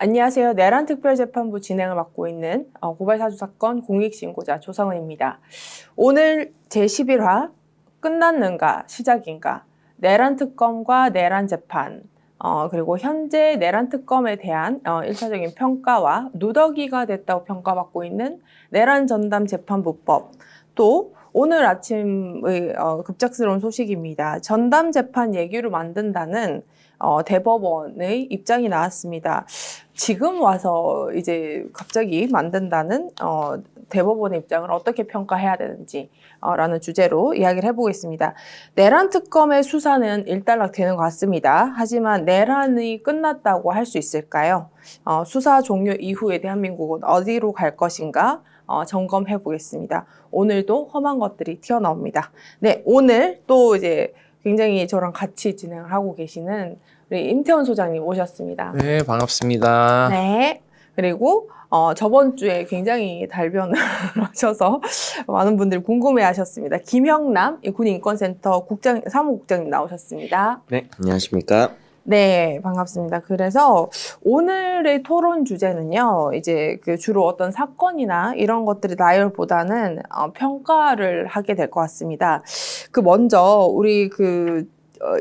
안녕하세요. 내란특별재판부 진행을 맡고 있는 고발사주사건 공익신고자 조성은입니다. 오늘 제11화 끝났는가 시작인가 내란특검과 내란재판 그리고 현재 내란특검에 대한 1차적인 평가와 누더기가 됐다고 평가받고 있는 내란전담재판부법 또 오늘 아침의 급작스러운 소식입니다. 전담재판 예규를 만든다는 대법원의 입장이 나왔습니다. 지금 와서 이제 갑자기 만든다는 대법원의 입장을 어떻게 평가해야 되는지 라는 주제로 이야기를 해보겠습니다. 내란 특검의 수사는 일단락되는 것 같습니다. 하지만 내란이 끝났다고 할 수 있을까요? 수사 종료 이후에 대한민국은 어디로 갈 것인가? 점검해 보겠습니다. 오늘도 험한 것들이 튀어나옵니다. 네, 오늘 또 이제 굉장히 저랑 같이 진행을 하고 계시는 우리 임태원 소장님 오셨습니다. 네, 반갑습니다. 네. 그리고 저번 주에 굉장히 달변을 하셔서 많은 분들이 궁금해 하셨습니다. 김형남 군인권센터 사무국장님 나오셨습니다. 네, 안녕하십니까. 네, 반갑습니다. 그래서 오늘의 토론 주제는요, 이제 주로 어떤 사건이나 이런 것들의 나열보다는 평가를 하게 될 것 같습니다. 먼저 우리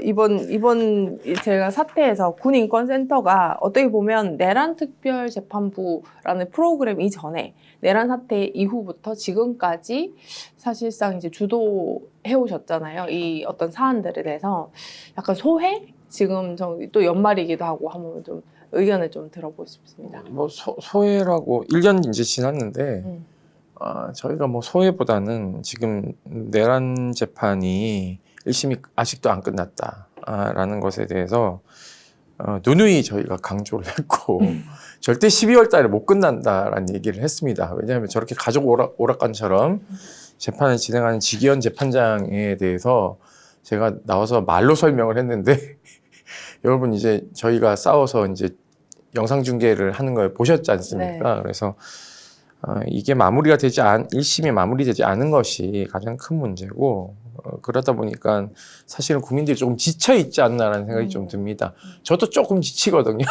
이번 제가 사태에서 군인권센터가 어떻게 보면 내란특별재판부라는 프로그램 이전에 내란 사태 이후부터 지금까지 사실상 이제 주도해 오셨잖아요. 이 어떤 사안들에 대해서 약간 소회? 지금 또 연말이기도 하고 한번 좀 의견을 좀 들어보고 싶습니다. 뭐 소회라고 1년 이제 지났는데 저희가 뭐 소회보다는 지금 내란 재판이 1심이 아직도 안 끝났다라는 것에 대해서 누누이 저희가 강조를 했고 절대 12월 달에 못 끝난다라는 얘기를 했습니다. 왜냐하면 저렇게 가족 오락관처럼 재판을 진행하는 지기현 재판장에 대해서 제가 나와서 말로 설명을 했는데 여러분 이제 저희가 싸워서 이제 영상 중계를 하는 걸 보셨지 않습니까? 네. 그래서 이게 1심이 마무리되지 않은 것이 가장 큰 문제고 그러다 보니까 사실은 국민들이 조금 지쳐 있지 않나라는 생각이 좀 듭니다. 저도 조금 지치거든요.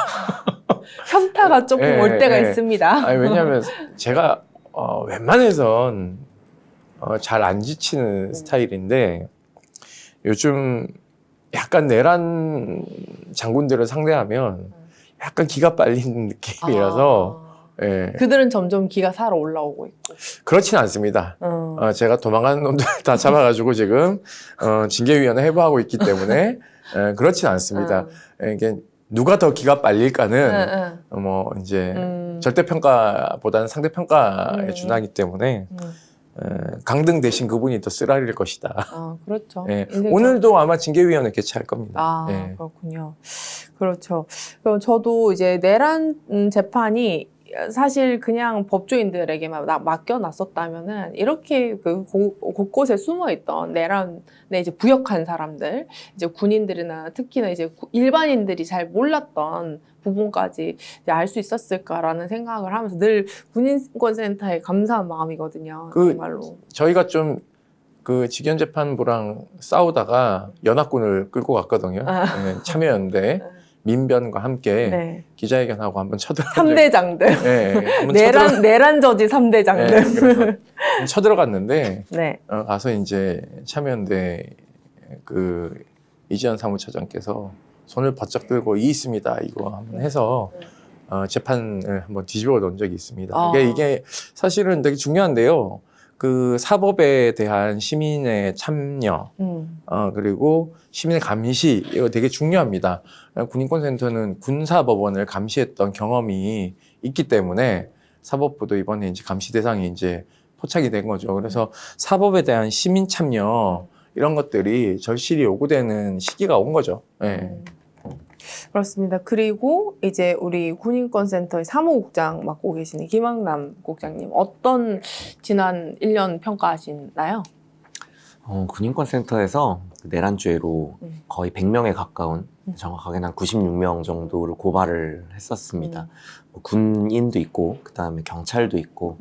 현타가 조금 올 때가 있습니다. 아니, 왜냐하면 제가 웬만해선 잘 안 지치는 스타일인데 요즘 약간 내란 장군들을 상대하면 약간 기가 빨리는 느낌이라서 예. 그들은 점점 기가 살아 올라오고 있고 그렇진 않습니다. 제가 도망가는 놈들 다 잡아가지고 지금 징계위원회 해부하고 있기 때문에 그렇진 않습니다. 이게 누가 더 기가 빨릴까는 뭐 이제 절대평가보다는 상대평가에 준하기 때문에 강등 대신 그분이 더 쓰라릴 것이다. 그렇죠. 네. 오늘도 아마 징계위원회 개최할 겁니다. 네. 그렇군요. 그렇죠. 그럼 저도 이제 내란 재판이 사실 그냥 법조인들에게만 맡겨놨었다면은 이렇게 곳곳에 숨어있던 내란에 이제 부역한 사람들, 이제 군인들이나 특히나 이제 일반인들이 잘 몰랐던 부분까지 알 수 있었을까라는 생각을 하면서 늘 군인권센터에 감사한 마음이거든요. 정말로. 저희가 좀 지기현 재판부랑 싸우다가 연합군을 끌고 갔거든요. 네, 참여연대. 민변과 함께 기자회견하고 한번 쳐들어갔는데 3대장들. 네, 내란 저지 3대장들. 네, 쳐들어갔는데 가서 이제 참여연대 이지현 사무처장께서 손을 바짝 들고 이 있습니다 이거 한번 해서 재판을 한번 뒤집어 놓은 적이 있습니다. 이게 사실은 되게 중요한데요. 사법에 대한 시민의 참여, 그리고 시민의 감시, 이거 되게 중요합니다. 군인권센터는 군사법원을 감시했던 경험이 있기 때문에 사법부도 이번에 이제 감시 대상이 이제 포착이 된 거죠. 그래서 사법에 대한 시민 참여, 이런 것들이 절실히 요구되는 시기가 온 거죠. 네. 그렇습니다. 그리고 이제 우리 군인권센터의 사무국장 맡고 계시는 김형남 국장님, 어떤 지난 1년 평가하시나요? 군인권센터에서 내란죄로 거의 100명에 가까운, 정확하게는 한 96명 정도를 고발을 했었습니다. 뭐 군인도 있고, 그 다음에 경찰도 있고,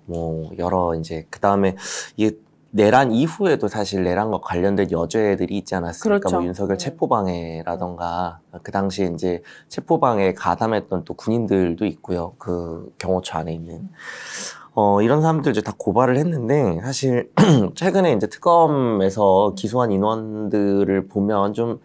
뭐 여러 이제 그 다음에 이게 내란 이후에도 사실 내란과 관련된 여죄들이 있지 않았습니까? 그렇죠. 뭐 윤석열 체포방해라던가 그 당시에 이제 체포방해에 가담했던 또 군인들도 있고요. 그 경호처 안에 있는 이런 사람들 이제 다 고발을 했는데 사실 최근에 이제 특검에서 기소한 인원들을 보면 좀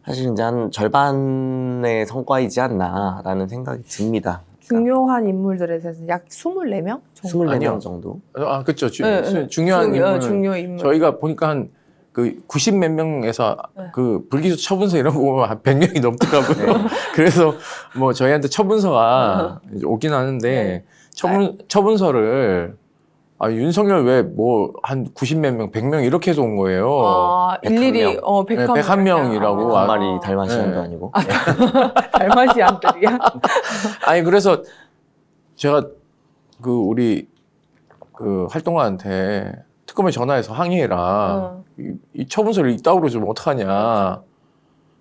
사실 이제 한 절반의 성과이지 않나라는 생각이 듭니다. 중요한 인물들에 대해서 약 24명 정도? 24명 아니요. 정도. 아, 그렇죠. 네, 중요한 인물. 중요 인물. 저희가 보니까 한 그 90 몇 명에서 네. 그 불기소 처분서 이런 거 보면 한 100명이 넘더라고요. 네. 그래서 뭐 저희한테 처분서가 이제 오긴 하는데 네. 처분서를 윤석열 왜 뭐 한 90 몇 명, 100명 이렇게 해서 온 거예요. 아, 일일이 101 101명 명이라고. 한 마리 달마시안도 네. 아니고. 달마시안들이야? 아니 그래서 제가 그 우리 그 활동가한테 특검에 전화해서 항의해라. 이 처분서를 이따구로 주면 어떡하냐.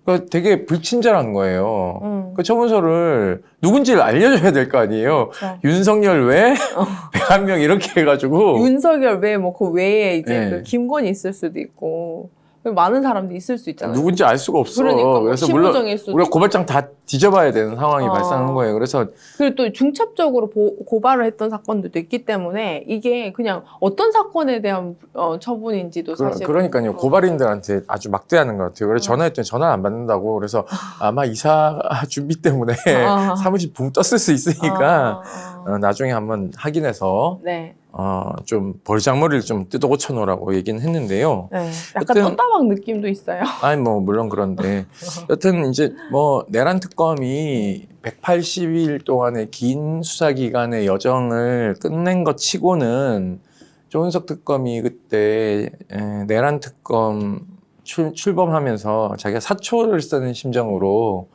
그러니까 되게 불친절한 거예요. 그 처분서를 누군지를 알려줘야 될 거 아니에요. 그렇죠. 윤석열 외 101명 이렇게 해가지고. 윤석열 외에 뭐 그 외에 이제 네. 그 김건희 있을 수도 있고 많은 사람들이 있을 수 있잖아요. 누군지 알 수가 없어. 그러니까 뭐 그래서 물론 심우정일 수도 우리가 고발장 다 뒤져봐야 되는 상황이 발생한 거예요. 그래서 그리고 또 중첩적으로 고발을 했던 사건들도 있기 때문에 이게 그냥 어떤 사건에 대한 처분인지도 사실 그러니까요. 고발인들한테 아주 막대하는 것 같아요. 그래서 전화했더니 전화 안 받는다고. 그래서 아마 이사 준비 때문에 사무실 붕 떴을 수 있으니까 나중에 한번 확인해서 네. 좀 벌장머리를 좀 뜯어 고쳐 놓으라고 얘기는 했는데요. 네. 약간 여튼- 떴다방 느낌도 있어요. 아니 뭐 물론 그런데 여튼 이제 뭐 내란 특검이 180일 동안의 긴 수사 기간의 여정을 끝낸 것 치고는 조은석 특검이 그때 내란 특검 출범하면서 자기가 사초를 쓰는 심정으로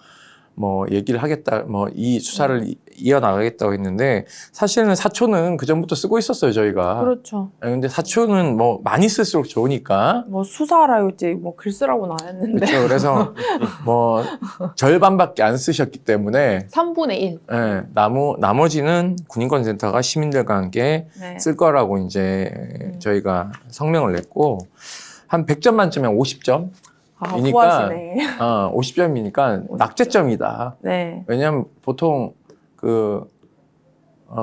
뭐 얘기를 하겠다, 뭐 이 수사를 이어나가겠다고 했는데 사실은 사초는 그 전부터 쓰고 있었어요 저희가. 그렇죠. 근데 사초는 뭐 많이 쓸수록 좋으니까. 뭐 수사라고 이제 뭐 글 쓰라고는 안 했는데 그렇죠. 그래서 뭐 절반밖에 안 쓰셨기 때문에 3분의 1. 나머지는 군인권센터가 시민들과 함께 네. 쓸 거라고 이제 저희가 성명을 냈고 한 100점 만점에 50점. 아, 이니까- 후하시네. 50점이니까 낙제점이다. 네. 왜냐하면 보통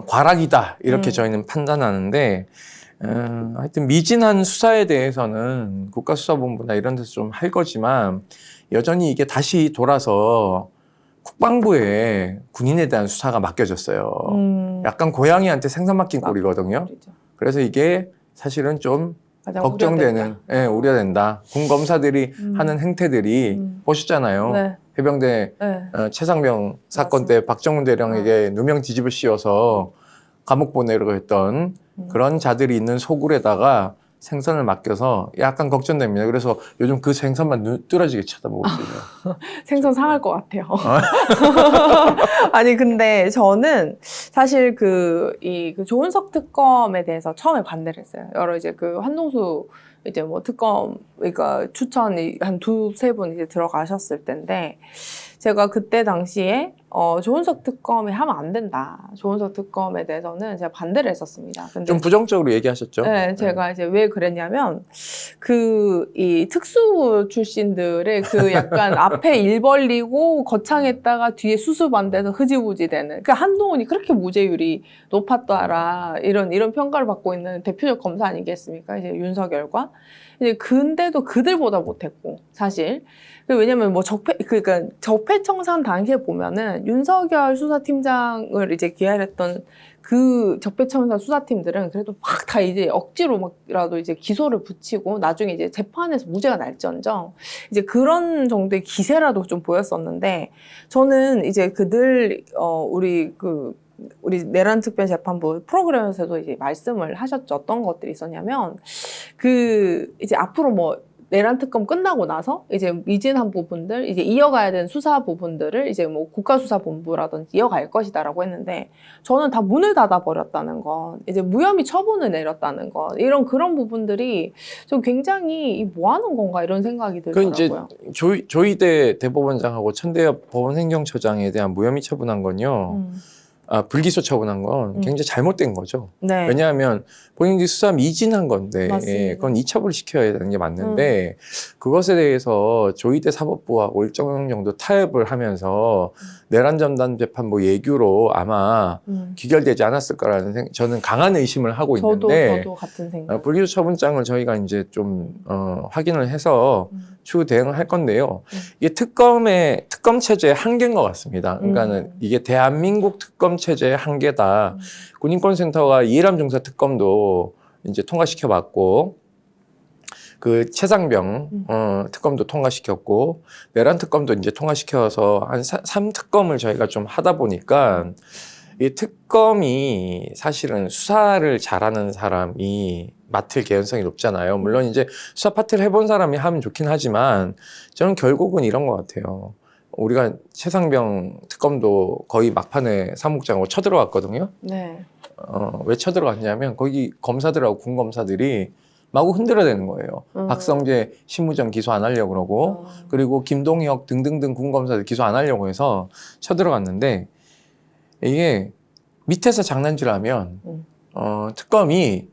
과락이다 이렇게 저희는 판단하는데 하여튼 미진한 수사에 대해서는 국가수사본부나 이런 데서 좀 할 거지만 여전히 이게 다시 돌아서 국방부에 군인에 대한 수사가 맡겨졌어요. 약간 고양이한테 생선 맡긴 꼴이거든요. 그렇죠. 그래서 이게 사실은 좀 가장 걱정되는, 우려된다. 군 검사들이 하는 행태들이 보셨잖아요. 네. 해병대 네. 최상병 사건 때 박정훈 대령에게 누명 뒤집을 씌워서 감옥 보내려고 했던 그런 자들이 있는 소굴에다가 생선을 맡겨서 약간 걱정됩니다. 그래서 요즘 그 생선만 눈 뚫어지게 쳐다보고 있어요. 생선 상할 것 같아요. 아니, 근데 저는 사실 그 조은석 특검에 대해서 처음에 반대를 했어요. 여러 이제 그 한동수 이제 뭐 특검, 그러니까 추천이 한 2-3분 이제 들어가셨을 텐데, 제가 그때 당시에 조은석 특검이 하면 안 된다. 조은석 특검에 대해서는 제가 반대를 했었습니다. 근데 좀 부정적으로 얘기하셨죠? 네, 제가 이제 왜 그랬냐면, 이 특수부 출신들의 그 약간 앞에 일 벌리고 거창했다가 뒤에 수습안돼서 흐지부지 되는, 그 한동훈이 그렇게 무죄율이 높았더라. 이런 평가를 받고 있는 대표적 검사 아니겠습니까? 이제 윤석열과. 이제 근데도 그들보다 못했고, 사실. 왜냐면 뭐 그러니까 적폐청산 당시에 보면은 윤석열 수사팀장을 이제 기획했던 그 적폐청산 수사팀들은 그래도 막 다 이제 억지로 막라도 이제 기소를 붙이고 나중에 이제 재판에서 무죄가 날지언정 이제 그런 정도의 기세라도 좀 보였었는데, 저는 이제 우리 내란 특별재판부 프로그램에서도 이제 말씀을 하셨죠. 어떤 것들이 있었냐면, 이제 앞으로 뭐 내란 특검 끝나고 나서 이제 미진한 부분들, 이제 이어가야 되는 수사 부분들을 이제 뭐 국가수사본부라든지 이어갈 것이다라고 했는데, 저는 다 문을 닫아 버렸다는 건, 이제 무혐의 처분을 내렸다는 건, 그런 부분들이 좀 굉장히 뭐 하는 건가 이런 생각이 들더라고요. 이제 조희대 대법원장하고 천대엽 법원행정처장에 대한 무혐의 처분한 건요. 불기소 처분한 건 굉장히 잘못된 거죠. 네. 왜냐하면 본인들이 수사 미진한 건데 맞습니다. 그건 이첩을 시켜야 되는 게 맞는데 그것에 대해서 조희대 사법부하고 일정 정도 타협을 하면서 내란 전담 재판부 예규로 아마 귀결되지 않았을 거라는 저는 강한 의심을 하고 있는데 저도 같은 생각. 불기소 처분장을 저희가 이제 좀 확인을 해서 추후 대응을 할 건데요. 이게 특검 체제의 한계인 것 같습니다. 그러니까는 이게 대한민국 특검 체제의 한계다. 군인권센터가 이해람 중사 특검도 이제 통과시켜봤고, 그 최상병 특검도 통과시켰고, 내란 특검도 이제 통과시켜서 한 3특검을 저희가 좀 하다 보니까 이 특검이 사실은 수사를 잘하는 사람이 맡을 개연성이 높잖아요. 물론 이제 수사 파트를 해본 사람이 하면 좋긴 하지만 저는 결국은 이런 것 같아요. 우리가 최상병 특검도 거의 막판에 사무국장하고 쳐들어갔거든요. 네. 왜 쳐들어갔냐면 거기 검사들하고 군검사들이 마구 흔들어대는 거예요. 박성재 신무전 기소 안 하려고 그러고 그리고 김동혁 등등등 군검사들 기소 안 하려고 해서 쳐들어갔는데 이게 밑에서 장난질하면 특검이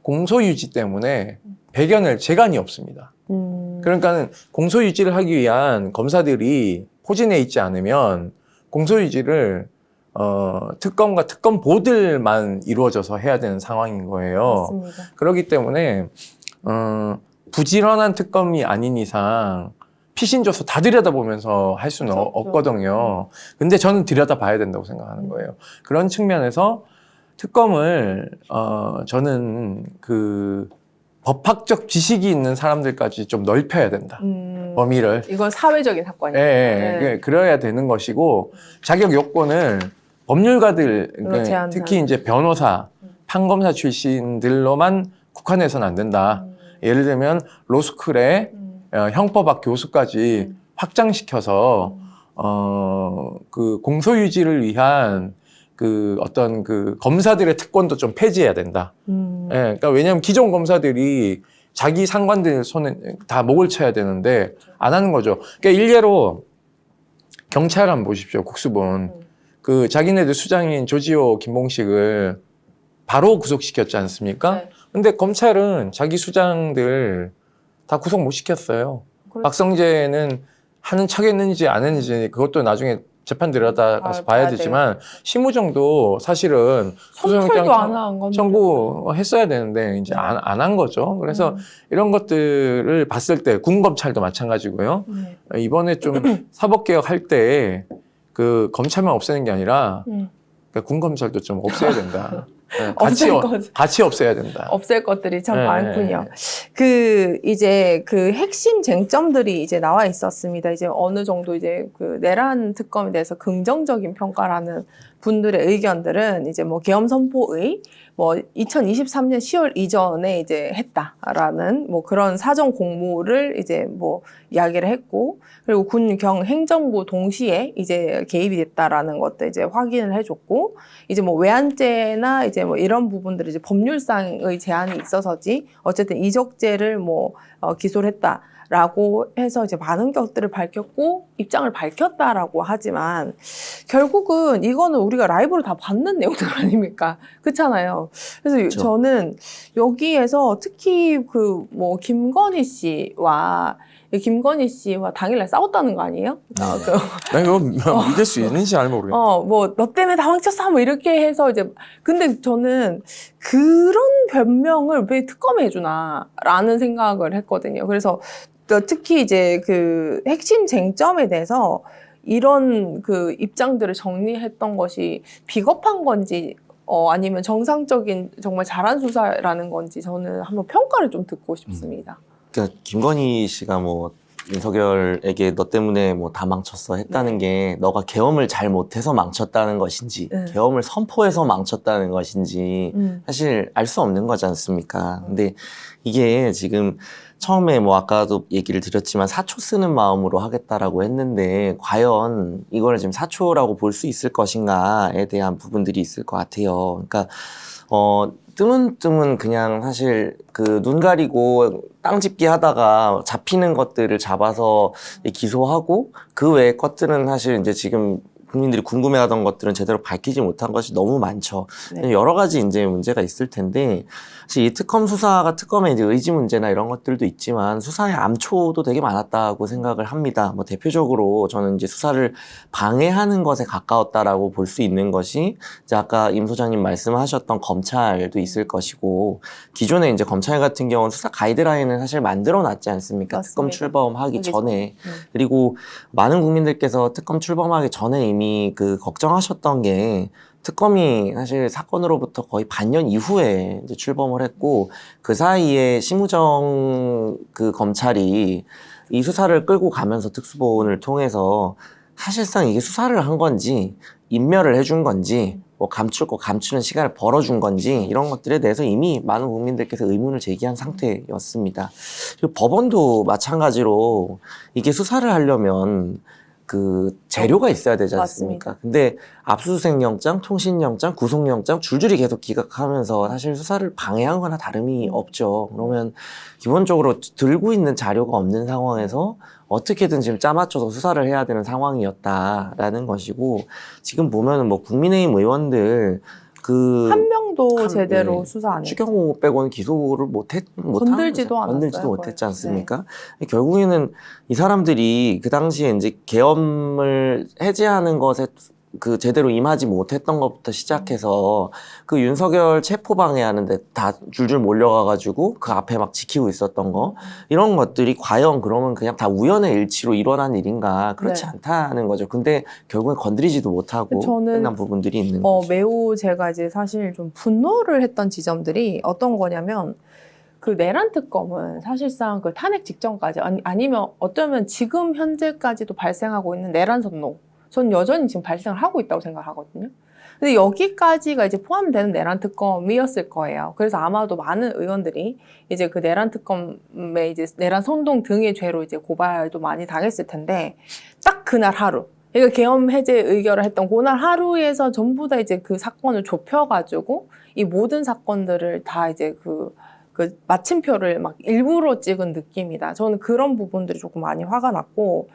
공소유지 때문에 배견할 재간이 없습니다. 그러니까는 공소유지를 하기 위한 검사들이 포진해 있지 않으면 공소유지를 특검과 특검 보들만 이루어져서 해야 되는 상황인 거예요. 맞습니다. 그렇기 때문에 부지런한 특검이 아닌 이상 피신 줘서 다 들여다보면서 할 수는 그렇죠. 없거든요. 근데 저는 들여다봐야 된다고 생각하는 거예요. 그런 측면에서 특검을 저는 그 법학적 지식이 있는 사람들까지 좀 넓혀야 된다. 범위를. 이건 사회적인 사건이에요. 예, 예. 그래야 되는 것이고 자격 요건을 법률가들 제한하는. 특히 이제 변호사, 판검사 출신들로만 국한해서는 안 된다. 예를 들면 로스쿨에 형법학 교수까지 확장시켜서 그 공소유지를 위한 그 어떤 그 검사들의 특권도 좀 폐지해야 된다. 예, 그러니까 왜냐하면 기존 검사들이 자기 상관들 손에 다 목을 쳐야 되는데 안 하는 거죠. 그러니까 일례로 경찰 한번 보십시오. 국수본 그 자기네들 수장인 조지호 김봉식을 바로 구속시켰지 않습니까? 네. 근데 검찰은 자기 수장들 다 구속 못 시켰어요. 그렇죠. 박성재는 하는 척 했는지 안 했는지 그것도 나중에 재판 들여다가서 봐야 되지만 심우정도 사실은 선출도 안 한 건데. 청구했어야 되는데 이제 안 한 거죠. 그래서 이런 것들을 봤을 때 군검찰도 마찬가지고요. 이번에 좀 사법개혁 할 때 그 검찰만 없애는 게 아니라 그러니까 군검찰도 좀 없애야 된다. 네, 같이 없애야 된다. 없앨 것들이 참 네. 많군요. 그 이제 그 핵심 쟁점들이 이제 나와 있었습니다. 이제 어느 정도 이제 그 내란 특검에 대해서 긍정적인 평가라는 분들의 의견들은 이제 뭐 계엄 선포의 뭐 2023년 10월 이전에 이제 했다라는 뭐 그런 사전 공모를 이제 뭐 이야기를 했고, 그리고 군, 경, 행정부 동시에 이제 개입이 됐다라는 것도 이제 확인을 해줬고, 이제 뭐 외환죄나 이제 뭐 이런 부분들이 이제 법률상의 제한이 있어서지 어쨌든 이적죄를 뭐 기소를 했다라고 해서 이제 많은 것들을 밝혔고 입장을 밝혔다라고 하지만 결국은 이거는 우리가 라이브로 다 봤는 내용들 아닙니까? 그렇잖아요. 그래서 그렇죠. 저는 여기에서 특히 그 뭐 김건희 씨와 당일날 싸웠다는 거 아니에요? 나 이거 믿을 수 있는지 잘 모르겠어요. 뭐, 너 때문에 다 망쳤어. 뭐, 이렇게 해서 이제, 근데 저는 그런 변명을 왜 특검에 해주나, 라는 생각을 했거든요. 그래서 특히 이제 그 핵심 쟁점에 대해서 이런 그 입장들을 정리했던 것이 비겁한 건지, 아니면 정상적인 정말 잘한 수사라는 건지 저는 한번 평가를 좀 듣고 싶습니다. 그러니까 김건희 씨가 뭐 윤석열에게 너 때문에 뭐 다 망쳤어 했다는 게 너가 계엄을 잘 못해서 망쳤다는 것인지 계엄을 선포해서 망쳤다는 것인지 사실 알 수 없는 거지 않습니까? 근데 이게 지금 처음에 뭐 아까도 얘기를 드렸지만 사초 쓰는 마음으로 하겠다라고 했는데 과연 이걸 지금 사초라고 볼 수 있을 것인가에 대한 부분들이 있을 것 같아요. 그러니까 뜨문뜨문 그냥 사실 그 눈 가리고 땅 짚기 하다가 잡히는 것들을 잡아서 기소하고 그 외의 것들은 사실 이제 지금 국민들이 궁금해하던 것들은 제대로 밝히지 못한 것이 너무 많죠. 네. 여러 가지 이제 문제가 있을 텐데 사실 이 특검 수사가 특검의 이제 의지 문제나 이런 것들도 있지만 수사의 암초도 되게 많았다고 생각을 합니다. 뭐 대표적으로 저는 이제 수사를 방해하는 것에 가까웠다라고 볼 수 있는 것이 이제 아까 임 소장님 말씀하셨던 검찰도 있을 것이고 기존에 이제 검찰 같은 경우는 수사 가이드라인을 사실 만들어 놨지 않습니까? 맞습니다. 특검 출범하기 전에. 네. 그리고 많은 국민들께서 특검 출범하기 전에 이미 그 걱정하셨던 게 특검이 사실 사건으로부터 거의 반년 이후에 이제 출범을 했고 그 사이에 심우정 그 검찰이 이 수사를 끌고 가면서 특수본을 통해서 사실상 이게 수사를 한 건지 인멸을 해준 건지 뭐 감출 거 감추는 시간을 벌어준 건지 이런 것들에 대해서 이미 많은 국민들께서 의문을 제기한 상태였습니다. 그리고 법원도 마찬가지로 이게 수사를 하려면 그 재료가 있어야 되지 않습니까? 맞습니다. 근데 압수수색 영장, 통신 영장, 구속 영장 줄줄이 계속 기각하면서 사실 수사를 방해한 거나 다름이 없죠. 그러면 기본적으로 들고 있는 자료가 없는 상황에서 어떻게든 지금 짜맞춰서 수사를 해야 되는 상황이었다라는 것이고 지금 보면은 뭐 국민의힘 의원들 그 한 명도 한- 제대로 네. 수사 안 했어요. 추경호 빼고는 기소를 건들지도 않았어요, 건들지도 거의. 못했지 않습니까? 결국에는 이 사람들이 그 당시에 이제 계엄을 해제하는 것에 그 제대로 임하지 못했던 것부터 시작해서 그 윤석열 체포방해하는데 다 줄줄 몰려가가지고 그 앞에 막 지키고 있었던 거 이런 것들이 과연 그러면 그냥 다 우연의 일치로 일어난 일인가 그렇지 네. 않다는 거죠. 근데 결국엔 건드리지도 못하고 저는 끝난 부분들이 있는 거죠. 매우 제가 이제 사실 좀 분노를 했던 지점들이 어떤 거냐면 그 내란 특검은 사실상 그 탄핵 직전까지 아니면 어쩌면 지금 현재까지도 발생하고 있는 내란 선동 전 여전히 지금 발생을 하고 있다고 생각을 하거든요. 근데 여기까지가 이제 포함되는 내란 특검이었을 거예요. 그래서 아마도 많은 의원들이 이제 그 내란 특검에 이제 내란 선동 등의 죄로 이제 고발도 많이 당했을 텐데 딱 그날 하루. 그러니까 계엄 해제 의결을 했던 그날 하루에서 전부 다 이제 그 사건을 좁혀가지고 이 모든 사건들을 다 이제 그 마침표를 막 일부러 찍은 느낌이다. 저는 그런 부분들이 조금 많이 화가 났고,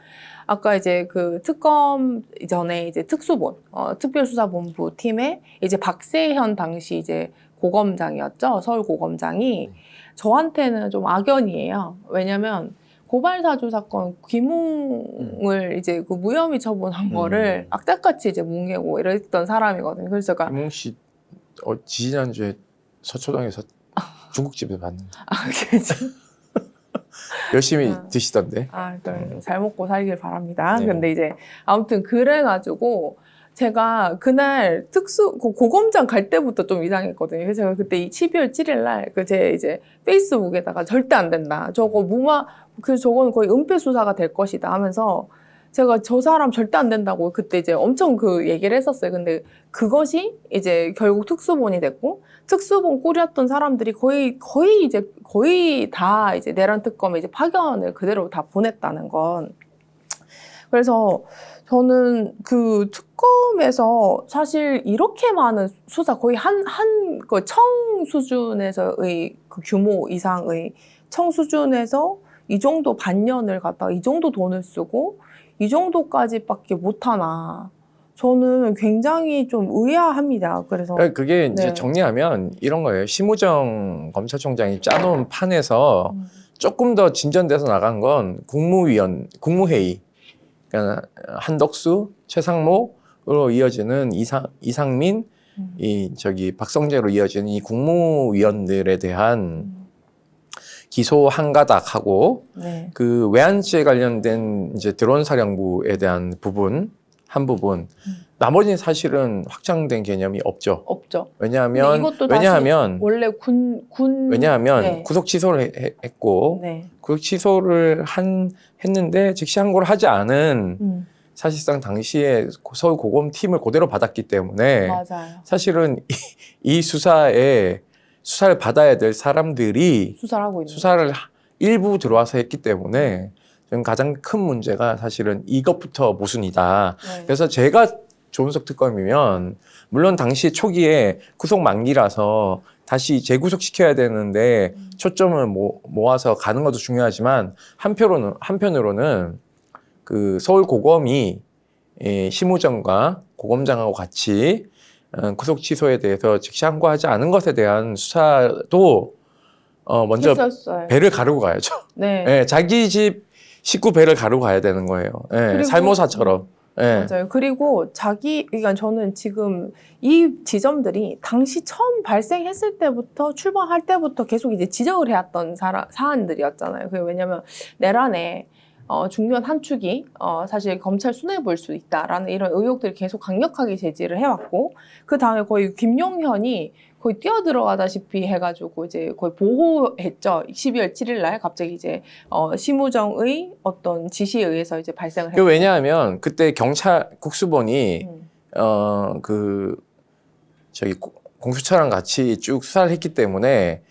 아까 이제 그 특검 전에 이제 특수본, 특별수사본부 팀에 이제 박세현 당시 이제 고검장이었죠. 서울고검장이 저한테는 좀 악연이에요. 왜냐면 고발사주 사건 김웅을 이제 그 무혐의 처분한 거를 악착같이 이제 뭉개고 이랬던 사람이거든요. 그래서 제가 김웅 씨 지지난주에 서초동에서 중국집에서 봤는데 그렇죠. 열심히 드시던데. 잘 먹고 살길 바랍니다. 네. 근데 이제 아무튼 그래가지고 제가 그날 고검장 갈 때부터 좀 이상했거든요. 그래서 제가 그때 12월 7일 날 제 이제 페이스북에다가 절대 안 된다. 저거 저거는 거의 은폐 수사가 될 것이다 하면서 제가 저 사람 절대 안 된다고 그때 이제 엄청 그 얘기를 했었어요. 근데 그것이 이제 결국 특수본이 됐고, 특수본 꾸렸던 사람들이 거의 다 이제 내란 특검에 이제 파견을 그대로 다 보냈다는 건. 그래서 저는 그 특검에서 사실 이렇게 많은 수사, 거의 그 청 수준에서의 그 규모 이상의 청 수준에서 이 정도 반년을 갖다가 이 정도 돈을 쓰고 이 정도까지밖에 못하나. 저는 굉장히 좀 의아합니다. 그래서 그러니까 그게 이제 네. 정리하면 이런 거예요. 심우정 검찰총장이 짜놓은 판에서 조금 더 진전돼서 나간 건 국무회의. 그러니까 한덕수, 최상목으로 이어지는 이상민, 박성재로 이어지는 이 국무위원들에 대한 기소 한 가닥하고 네. 그 외환죄에 관련된 이제 드론 사령부에 대한 한 부분. 나머지는 사실은 확장된 개념이 없죠. 없죠. 왜냐하면 원래 왜냐하면 네. 구속 취소를 했고 네. 구속 취소를 했는데 즉시 항고를 하지 않은 사실상 당시에 서울 고검 팀을 그대로 받았기 때문에 맞아요. 사실은 이 수사를 받아야 될 사람들이 수사를 하고 있는 수사를 일부 들어와서 했기 때문에 저는 가장 큰 문제가 사실은 이것부터 모순이다. 네. 그래서 제가 조은석 특검이면 물론 당시 초기에 구속 만기라서 다시 재구속시켜야 되는데 초점을 모아서 가는 것도 중요하지만 한편으로는 그 서울 고검이 이 심우정과 고검장하고 같이 구속 취소에 대해서 즉시 항고하지 않은 것에 대한 수사도 먼저 했었어요. 배를 가르고 가야죠. 네. 예, 자기 집 식구 배를 가르고 가야 되는 거예요. 예, 그리고- 살모사처럼. 예. 맞아요. 그리고 그러니까 저는 지금 이 지점들이 당시 처음 발생했을 때부터 출범할 때부터 계속 이제 지적을 해왔던 사안들이었잖아요. 그게 왜냐하면 내란에 중요한 한 축이 사실 검찰 손해 볼 수 있다라는 이런 의혹들을 계속 강력하게 제기를 해왔고 그 다음에 거의 김용현이 거의 뛰어들어가다시피 해가지고 이제 거의 보호했죠. 12월 7일 날 갑자기 이제 심우정의 어떤 지시에 의해서 이제 발생을 했고. 왜냐하면 그때 경찰 국수본이 음. 공수처랑 같이 쭉 수사를 했기 때문에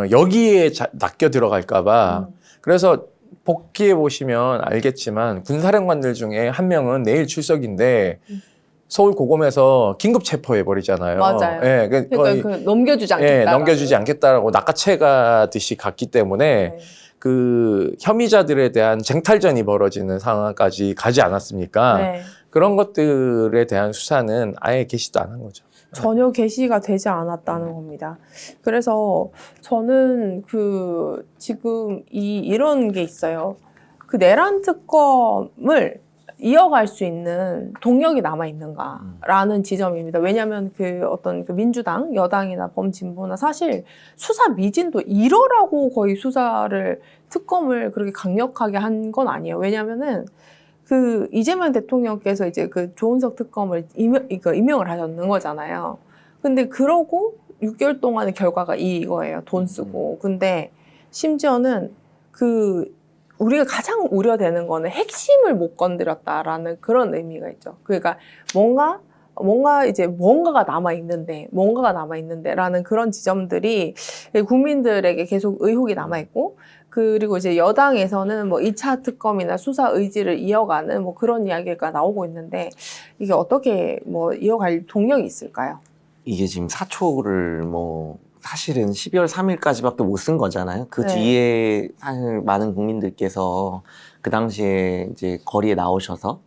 여기에 낚여 들어갈까봐 그래서 복귀해 보시면 알겠지만 군사령관들 중에 한 명은 내일 출석인데 서울 고검에서 긴급 체포해 버리잖아요. 맞아요. 예, 그러니까 넘겨주지 않겠다. 예, 넘겨주지 않겠다라고 낚아채가듯이 갔기 때문에 네. 그 혐의자들에 대한 쟁탈전이 벌어지는 상황까지 가지 않았습니까? 네. 그런 것들에 대한 수사는 아예 개시도 안 한 거죠. 전혀 개시가 되지 않았다는 겁니다. 그래서 저는 지금 이런 게 있어요. 그 내란 특검을 이어갈 수 있는 동력이 남아 있는가라는 지점입니다. 왜냐하면 어떤 민주당, 여당이나 범진보나 사실 수사 미진도 이러라고 거의 특검을 그렇게 강력하게 한 건 아니에요. 왜냐하면은 이재명 대통령께서 이제 조은석 특검을 임명을 하셨는 거잖아요. 근데 그러고 6개월 동안의 결과가 이거예요. 돈 쓰고. 근데 심지어는 우리가 가장 우려되는 거는 핵심을 못 건드렸다라는 그런 의미가 있죠. 그러니까 뭔가가 남아있는데라는 그런 지점들이 국민들에게 계속 의혹이 남아있고, 그리고 이제 여당에서는 2차 특검이나 수사 의지를 이어가는 그런 이야기가 나오고 있는데, 이게 어떻게 이어갈 동력이 있을까요? 이게 지금 사초를 사실은 12월 3일까지밖에 못 쓴 거잖아요. 그 네. 뒤에 사실 많은 국민들께서 그 당시에 이제 거리에 나오셔서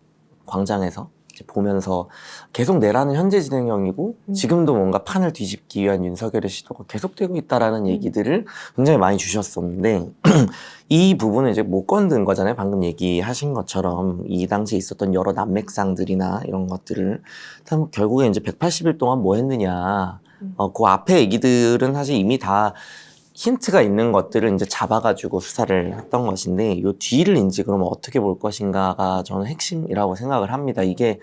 광장에서 이제 보면서 계속 내라는 현재 진행형이고 지금도 뭔가 판을 뒤집기 위한 윤석열의 시도가 계속되고 있다라는 얘기들을 굉장히 많이 주셨었는데 이 부분을 이제 못 건든 거잖아요. 방금 얘기하신 것처럼 이 당시에 있었던 여러 난맥상들이나 이런 것들을 결국에 이제 180일 동안 뭐 했느냐. 그 앞에 얘기들은 사실 이미 다 힌트가 있는 것들을 이제 잡아가지고 수사를 했던 것인데, 요 뒤를 이제 그러면 어떻게 볼 것인가가 저는 핵심이라고 생각을 합니다. 이게,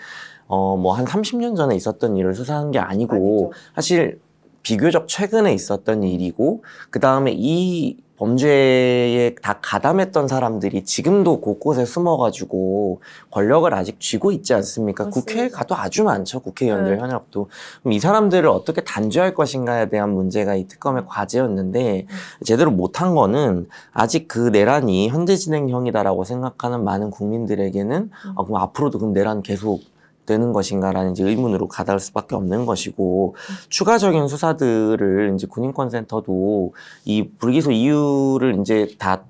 한 30년 전에 있었던 일을 수사한 게 아니고, 사실 비교적 최근에 있었던 일이고, 그 다음에 이 범죄에 다 가담했던 사람들이 지금도 곳곳에 숨어가지고 권력을 아직 쥐고 있지 않습니까? 맞습니다. 국회에 가도 아주 많죠. 국회의원들 현역도. 그럼 이 사람들을 어떻게 단죄할 것인가에 대한 문제가 이 특검의 과제였는데 제대로 못한 거는 아직 그 내란이 현재 진행형이다라고 생각하는 많은 국민들에게는 그럼 앞으로도 그럼 내란 계속 되는 것인가라는 이제 의문으로 가다할 수밖에 없는 것이고, 추가적인 수사들을 이제 군인권센터도 이 불기소 이유를 이제 다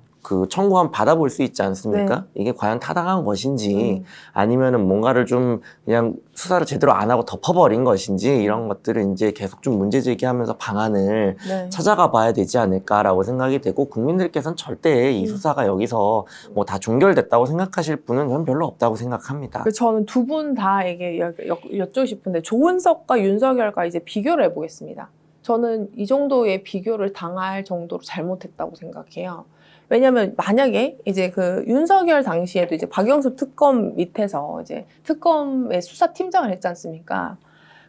청구하면 받아볼 수 있지 않습니까? 네. 이게 과연 타당한 것인지 아니면은 뭔가를 좀 그냥 수사를 제대로 안 하고 덮어버린 것인지 이런 것들을 이제 계속 좀 문제 제기하면서 방안을 네. 찾아가 봐야 되지 않을까라고 생각이 되고, 국민들께서는 절대 이 수사가 여기서 다 종결됐다고 생각하실 분은 저는 별로 없다고 생각합니다. 저는 두 분 다에게 여쭙고 싶은데, 조은석과 윤석열과 이제 비교를 해보겠습니다. 저는 이 정도의 비교를 당할 정도로 잘못했다고 생각해요. 왜냐면 만약에 이제 윤석열 당시에도 이제 박영수 특검 밑에서 이제 특검의 수사팀장을 했지 않습니까?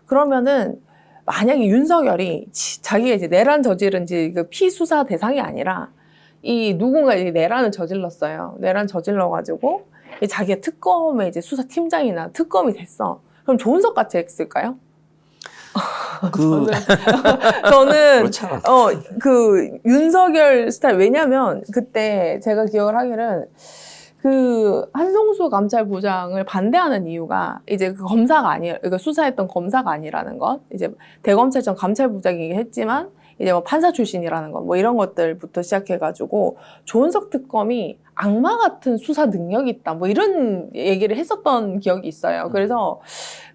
그러면은 만약에 윤석열이 자기가 이제 내란 저지른 피수사 대상이 아니라 누군가 이제 내란을 저질렀어요. 내란 저질러가지고 자기가 특검의 이제 수사팀장이나 특검이 됐어. 그럼 조은석 같이 했을까요? 저는 그렇잖아. 윤석열 스타일, 왜냐면 그때 제가 기억을 하기는 한송수 감찰부장을 반대하는 이유가 이제 검사가 아니라, 수사했던 검사가 아니라는 것, 이제 대검찰청 감찰부장이긴 했지만 이제 뭐 판사 출신이라는 거, 뭐 이런 것들부터 시작해가지고 조은석 특검이 악마 같은 수사 능력이 있다, 뭐 이런 얘기를 했었던 기억이 있어요. 그래서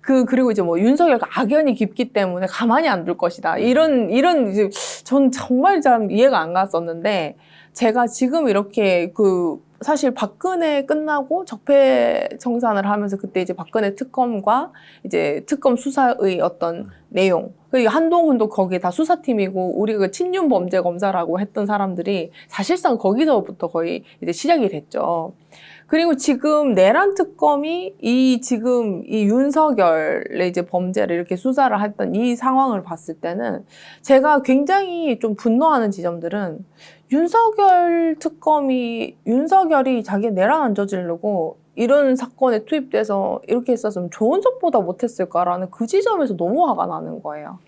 그리고 이제 뭐 윤석열과 악연이 깊기 때문에 가만히 안 둘 것이다. 이런 이제 전 정말 참 이해가 안 갔었는데, 제가 지금 이렇게 사실 박근혜 끝나고 적폐청산을 하면서 그때 이제 박근혜 특검과 이제 특검 수사의 어떤 내용, 그리고 한동훈도 거기에 다 수사팀이고 우리가 그 친윤 범죄 검사라고 했던 사람들이 사실상 거기서부터 거의 이제 시작이 됐죠. 그리고 지금 내란 특검이 지금 이 윤석열의 이제 범죄를 이렇게 수사를 했던 이 상황을 봤을 때는 제가 굉장히 좀 분노하는 지점들은, 윤석열이 자기 내란 안 저지르고 이런 사건에 투입돼서 이렇게 했었으면 조은석보다 못했을까라는 그 지점에서 너무 화가 나는 거예요.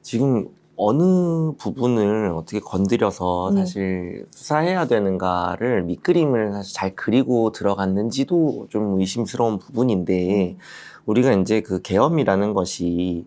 지금 어느 부분을 어떻게 건드려서 사실 수사해야 되는가를 밑그림을 사실 잘 그리고 들어갔는지도 좀 의심스러운 부분인데, 우리가 이제 그 계엄이라는 것이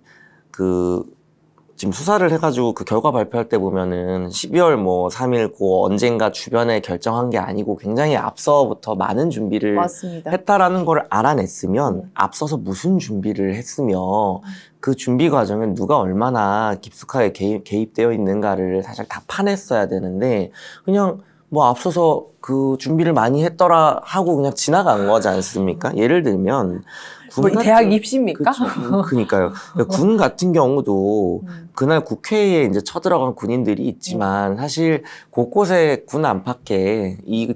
지금 수사를 해가지고 그 결과 발표할 때 보면은 12월 뭐 3일고 언젠가 주변에 결정한 게 아니고 굉장히 앞서부터 많은 준비를 맞습니다. 했다라는 걸 알아냈으면 앞서서 무슨 준비를 했으며 그 준비 과정에 누가 얼마나 깊숙하게 개입되어 있는가를 사실 다 파냈어야 되는데, 그냥 뭐 앞서서 그 준비를 많이 했더라 하고 그냥 지나간 거지 않습니까? 예를 들면 뭐 대학 입시입니까? 그러니까요. 군 같은 경우도 그날 국회에 이제 쳐들어간 군인들이 있지만 사실 곳곳에 군 안팎에 이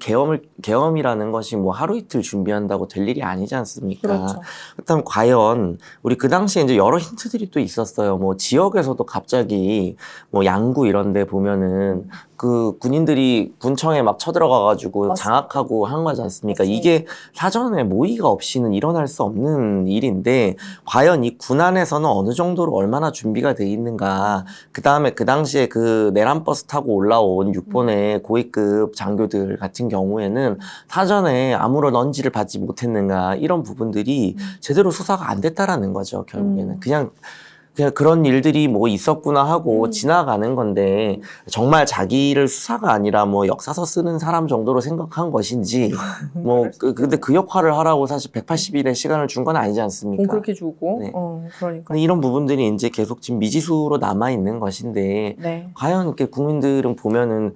계엄이라는 것이 뭐 하루 이틀 준비한다고 될 일이 아니지 않습니까? 그렇죠. 그렇다면 과연 우리 그 당시에 이제 여러 힌트들이 또 있었어요. 뭐 지역에서도 갑자기 뭐 양구 이런 데 보면은 그 군인들이 군청에 막 쳐들어가가지고 장악하고 한 거지 않습니까? 맞습니다. 이게 사전에 모의가 없이는 일어날 수 없는 일인데, 과연 이 군 안에서는 어느 정도로 얼마나 준비가 돼 있는가. 그 다음에 그 당시에 그 내란버스 타고 올라온 6번의 고위급 장교들 같은 경우에는 사전에 아무런 언지를 받지 못했는가, 이런 부분들이 제대로 수사가 안 됐다라는 거죠. 결국에는 그냥 그런 일들이 뭐 있었구나 하고 지나가는 건데, 정말 자기를 수사가 아니라 뭐 역사서 쓰는 사람 정도로 생각한 것인지, 뭐 근데 그 역할을 하라고 사실 180일의 시간을 준 건 아니지 않습니까? 그렇게 주고. 네. 그러니까. 근데 이런 부분들이 이제 계속 지금 미지수로 남아 있는 것인데, 네. 과연 이렇게 국민들은 보면은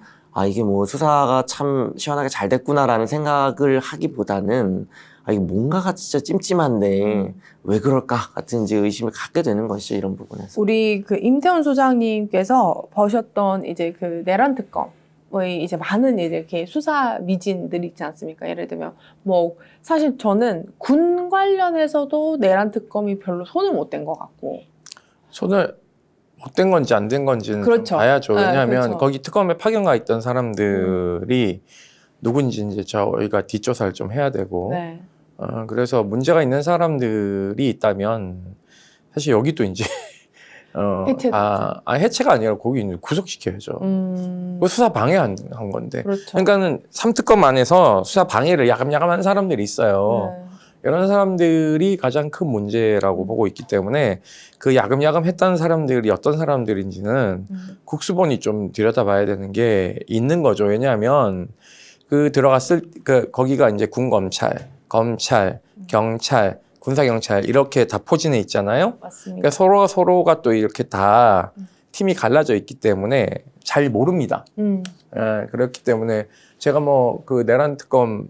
이게 뭐 수사가 참 시원하게 잘 됐구나라는 생각을 하기보다는 이게 뭔가가 진짜 찜찜한데 왜 그럴까 같은 이제 의심을 갖게 되는 것이죠, 이런 부분에서. 우리 그 임태훈 소장님께서 보셨던 이제 그 내란 특검의 이제 많은 이제 이렇게 수사 미진들이 있지 않습니까? 예를 들면 뭐 사실 저는 군 관련해서도 내란 특검이 별로 손을 못 댄 것 같고. 손을 못 된 건지 안 된 건지는 그렇죠. 좀 봐야죠. 왜냐하면 그렇죠. 거기 특검에 파견가 있던 사람들이 누군지 이제 저희가 뒷조사를 좀 해야 되고, 네. 그래서 문제가 있는 사람들이 있다면 사실 여기도 이제 해체가 아니라 거기 이제 구속시켜야죠. 그 수사 방해한 건데. 그렇죠. 그러니까는 3특검 안에서 수사 방해를 야금야금한 사람들이 있어요. 네. 이런 사람들이 가장 큰 문제라고 보고 있기 때문에 그 야금야금 했다는 사람들이 어떤 사람들인지는 국수본이 좀 들여다봐야 되는 게 있는 거죠. 왜냐하면 거기가 이제 군검찰, 검찰, 경찰, 군사경찰 이렇게 다 포진해 있잖아요. 맞습니다. 그러니까 서로가 또 이렇게 다 팀이 갈라져 있기 때문에 잘 모릅니다. 그렇기 때문에 제가 뭐 그 내란 특검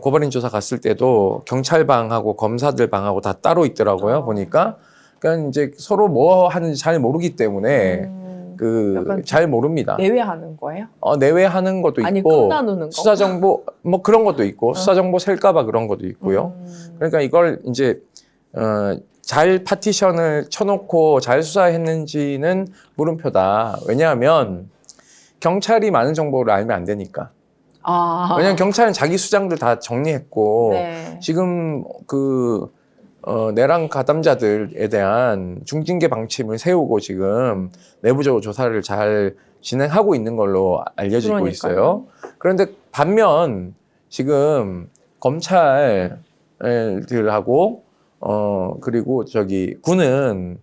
고발인 조사 갔을 때도 경찰방하고 검사들 방하고 다 따로 있더라고요. 보니까 그러니까 이제 서로 뭐 하는지 잘 모르기 때문에 잘 모릅니다. 내외하는 거예요? 내외하는 것도 있고, 아니 끝나누는 거? 수사 정보 뭐 그런 것도 있고, 수사 정보 셀까봐 그런 것도 있고요. 그러니까 이걸 이제 잘 파티션을 쳐놓고 잘 수사했는지는 물음표다. 왜냐하면 경찰이 많은 정보를 알면 안 되니까. 왜냐하면 경찰은 자기 수장들 다 정리했고, 네. 지금 내란 가담자들에 대한 중징계 방침을 세우고 지금 내부적으로 조사를 잘 진행하고 있는 걸로 알려지고 그러니까요. 있어요. 그런데 반면 지금 검찰들하고 그리고 군은